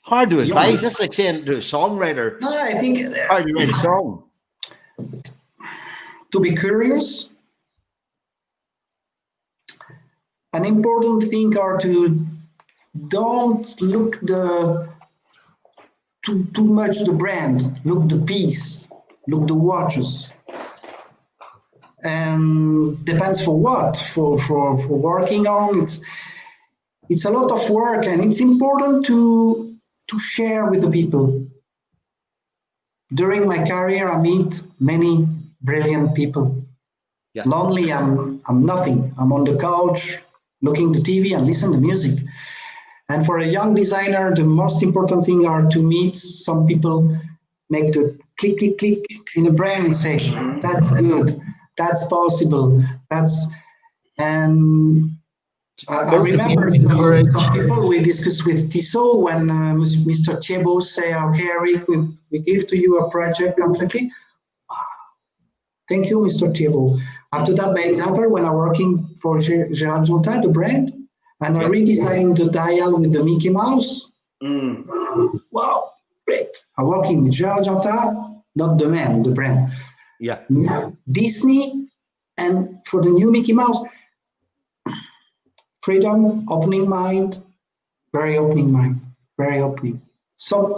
Hard to advise. That's like saying to a songwriter. No, I think hard to write a song. To be curious. An important thing are to don't look too much the brand. Look the piece. Look the watches. And depends for what. For working on it's a lot of work, and it's important to share with the people. During my career, I meet many brilliant people. Yeah. Lonely, I'm nothing. I'm on the couch, looking the TV and listen to music. And for a young designer, the most important thing are to meet some people, make the click, click, click in the brain and say, that's good, that's possible, and I remember some people we discussed with Tissot when Mr. Thiebaud say, okay, Eric, we give to you a project completely. Thank you, Mr. Thiebaud. After that, by example, when I'm working for Gérald Jonta, the brand, and I redesigned the dial with the Mickey Mouse. Wow, great. I'm working with Gérald Jonta, not the man, the brand. Yeah. Disney, and for the new Mickey Mouse, freedom, opening mind, very opening mind, very opening. So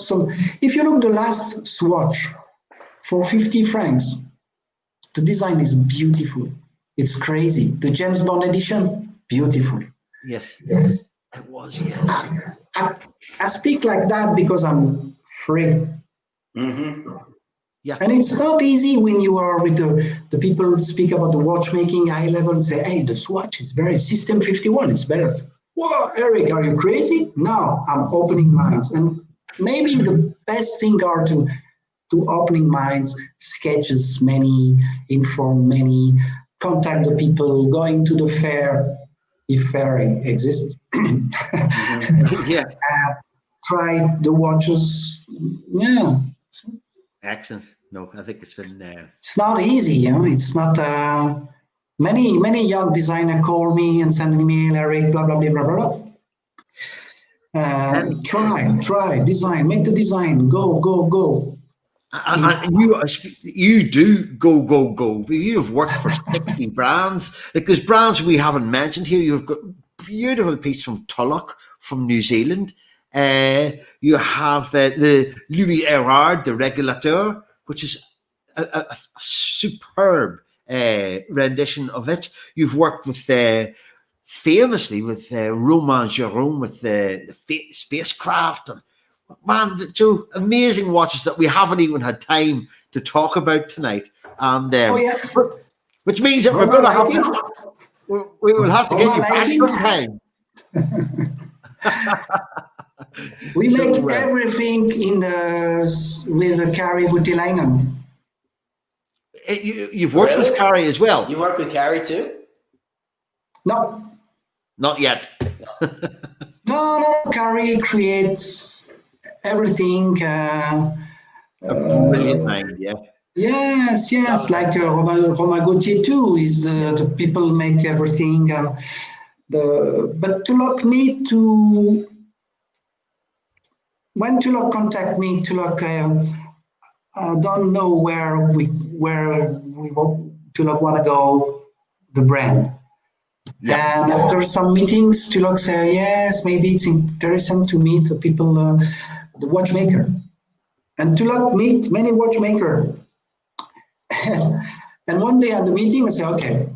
if you look the last swatch for 50 francs, the design is beautiful. It's crazy. The James Bond edition, beautiful. Yes. It was, yes. I speak like that because I'm free. Yeah. And it's not easy when you are with the people who speak about the watchmaking high level and say, hey, the swatch is very System 51, it's better. Whoa, Eric, are you crazy? No, I'm opening minds. And maybe the best thing are to opening minds, sketches many, inform many, contact the people, going to the fair, if fair exists. Yeah. Try the watches. Yeah. Excellent. No, I think it's been. It's not easy, you know. It's not. Many young designers call me and send an email, Eric, blah blah blah blah blah. Try, design, make the design, go. And you do go. You've worked for 60 brands. Like there's brands we haven't mentioned here. You've got beautiful piece from Tulloch from New Zealand. You have the Louis Erard, the Regulateur, which is a superb rendition of it. You've worked with famously with Romain Jerome with the spacecraft, and man, two amazing watches that we haven't even had time to talk about tonight. And which means that we're going to have to. We will have to get you back sometime. We make everything with a Kari Voutilainen. You've worked with Kari as well. You work with Kari too? No, not yet. No. Kari creates everything. A brilliant mind, yeah. Yes, like Romain Gauthier too. Is the people make everything, and but Tulloch need to. When Tulloch contact me, Tulloch don't know where we Tulloch want to go, the brand. Yeah. And after some meetings, Tulloch say, yes, maybe it's interesting to meet the people, the watchmaker. And Tulloch meet many watchmaker. And one day at the meeting, I say, okay,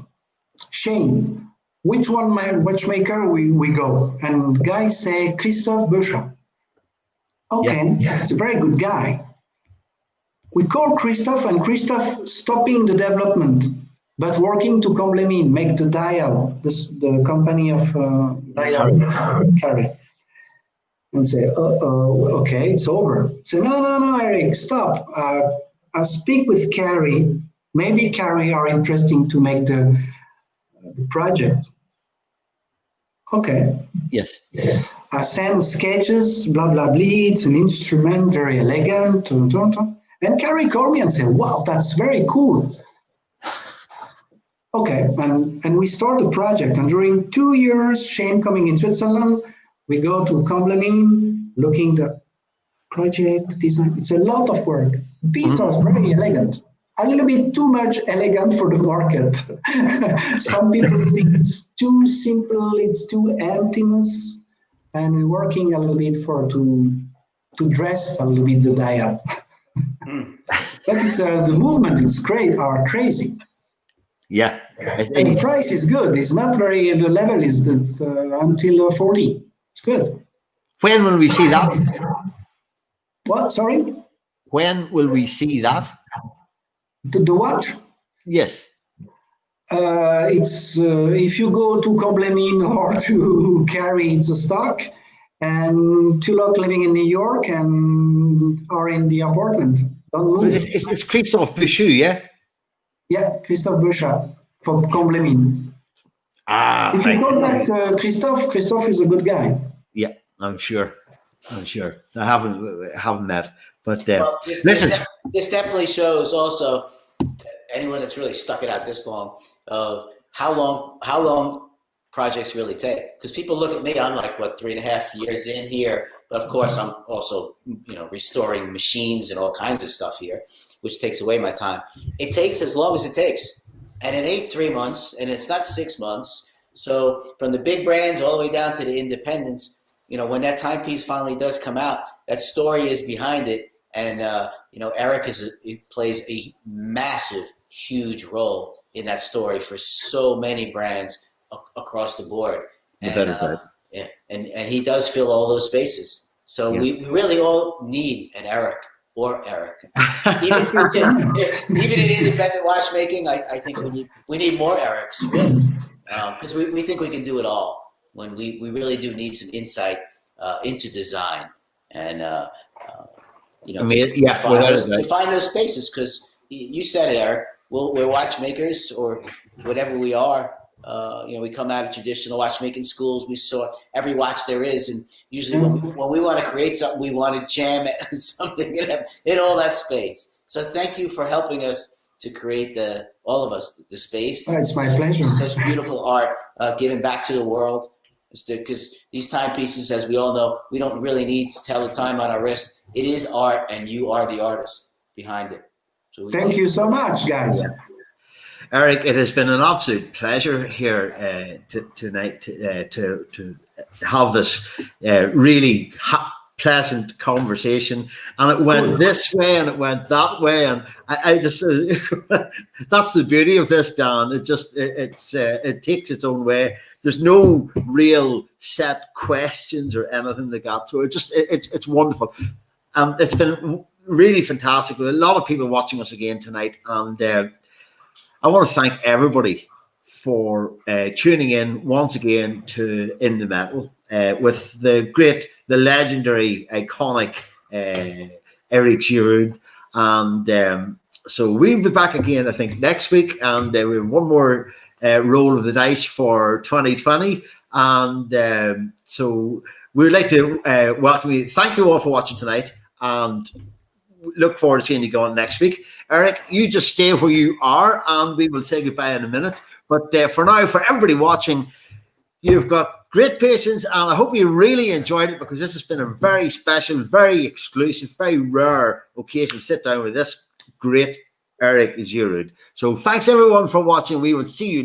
Shane, which one my watchmaker we go? And guys say, Christophe Beuchat. Okay, it's a very good guy. We call Christophe, and Christophe stopping the development, but working to complement, make the dial, the company of dial carry. And say, okay, it's over. Say, no, Eric, stop. I'll speak with Carrie. Maybe Carrie are interesting to make the project. Okay. Yes. I send sketches, blah, blah, blah. It's an instrument, very elegant. And Carrie called me and said, wow, that's very cool. Okay, and we start the project. And during 2 years, Shane coming in Switzerland, we go to Comblamin, looking the project design. It's a lot of work. These are very elegant. A little bit too much elegant for the market. Some people think it's too simple, it's too emptiness, and we're working a little bit to dress a little bit the dial. But it's, the movement is crazy. Yeah. And the price is good. It's not very, the level is until 40. It's good. When will we see that? What? Sorry? When will we see that? The watch? Yes. It's if you go to Comblamin or to Carrie, it's a stock, and Tulloch living in New York and are in the apartment. Don't move. It's Christophe Beuchat, yeah? Yeah, Christophe Beuchat from Comblamin. If you contact Christophe is a good guy. Yeah, I'm sure. I haven't met, but listen. This definitely shows also anyone that's really stuck it out this long of how long projects really take. Because people look at me, I'm like, what, 3.5 years in here, but of course I'm also, restoring machines and all kinds of stuff here, which takes away my time. It takes as long as it takes, and it ain't 3 months, and it's not 6 months. So from the big brands all the way down to the independents, when that timepiece finally does come out, that story is behind it. And, Eric plays a massive, huge role in that story for so many brands across the board. And he does fill all those spaces. So we really all need an Eric or Eric. Even in independent watchmaking, I think we need more Erics, really. Because we think we can do it all when we really do need some insight into design and to find those spaces. Because you said it, Eric. We're watchmakers or whatever we are. We come out of traditional watchmaking schools. We saw every watch there is, and usually when we want to create something, we want to jam it and something in all that space. So thank you for helping us to create all of us the space. Oh, it's my pleasure. Such beautiful art given back to the world. Because these timepieces, as we all know, we don't really need to tell the time on our wrist. It is art, and you are the artist behind it. So thank you so much, guys. Yeah. Eric, it has been an absolute pleasure here tonight to have this really pleasant conversation, and it went this way and it went that way, and I just that's the beauty of this, Dan. It takes its own way. There's no real set questions or anything like that, so it's wonderful. It's been really fantastic with a lot of people watching us again tonight, and I want to thank everybody for tuning in once again to In the Metal with the legendary, iconic Eric Giroud. And so we'll be back again, I think, next week. And we have one more roll of the dice for 2020. And so we'd like to welcome you. Thank you all for watching tonight. And look forward to seeing you going next week. Eric, you just stay where you are, and we will say goodbye in a minute. But for now, for everybody watching, you've got great patience, and I hope you really enjoyed it, because this has been a very special, very exclusive, very rare occasion to sit down with this great Eric Giroud. So thanks everyone for watching. We will see you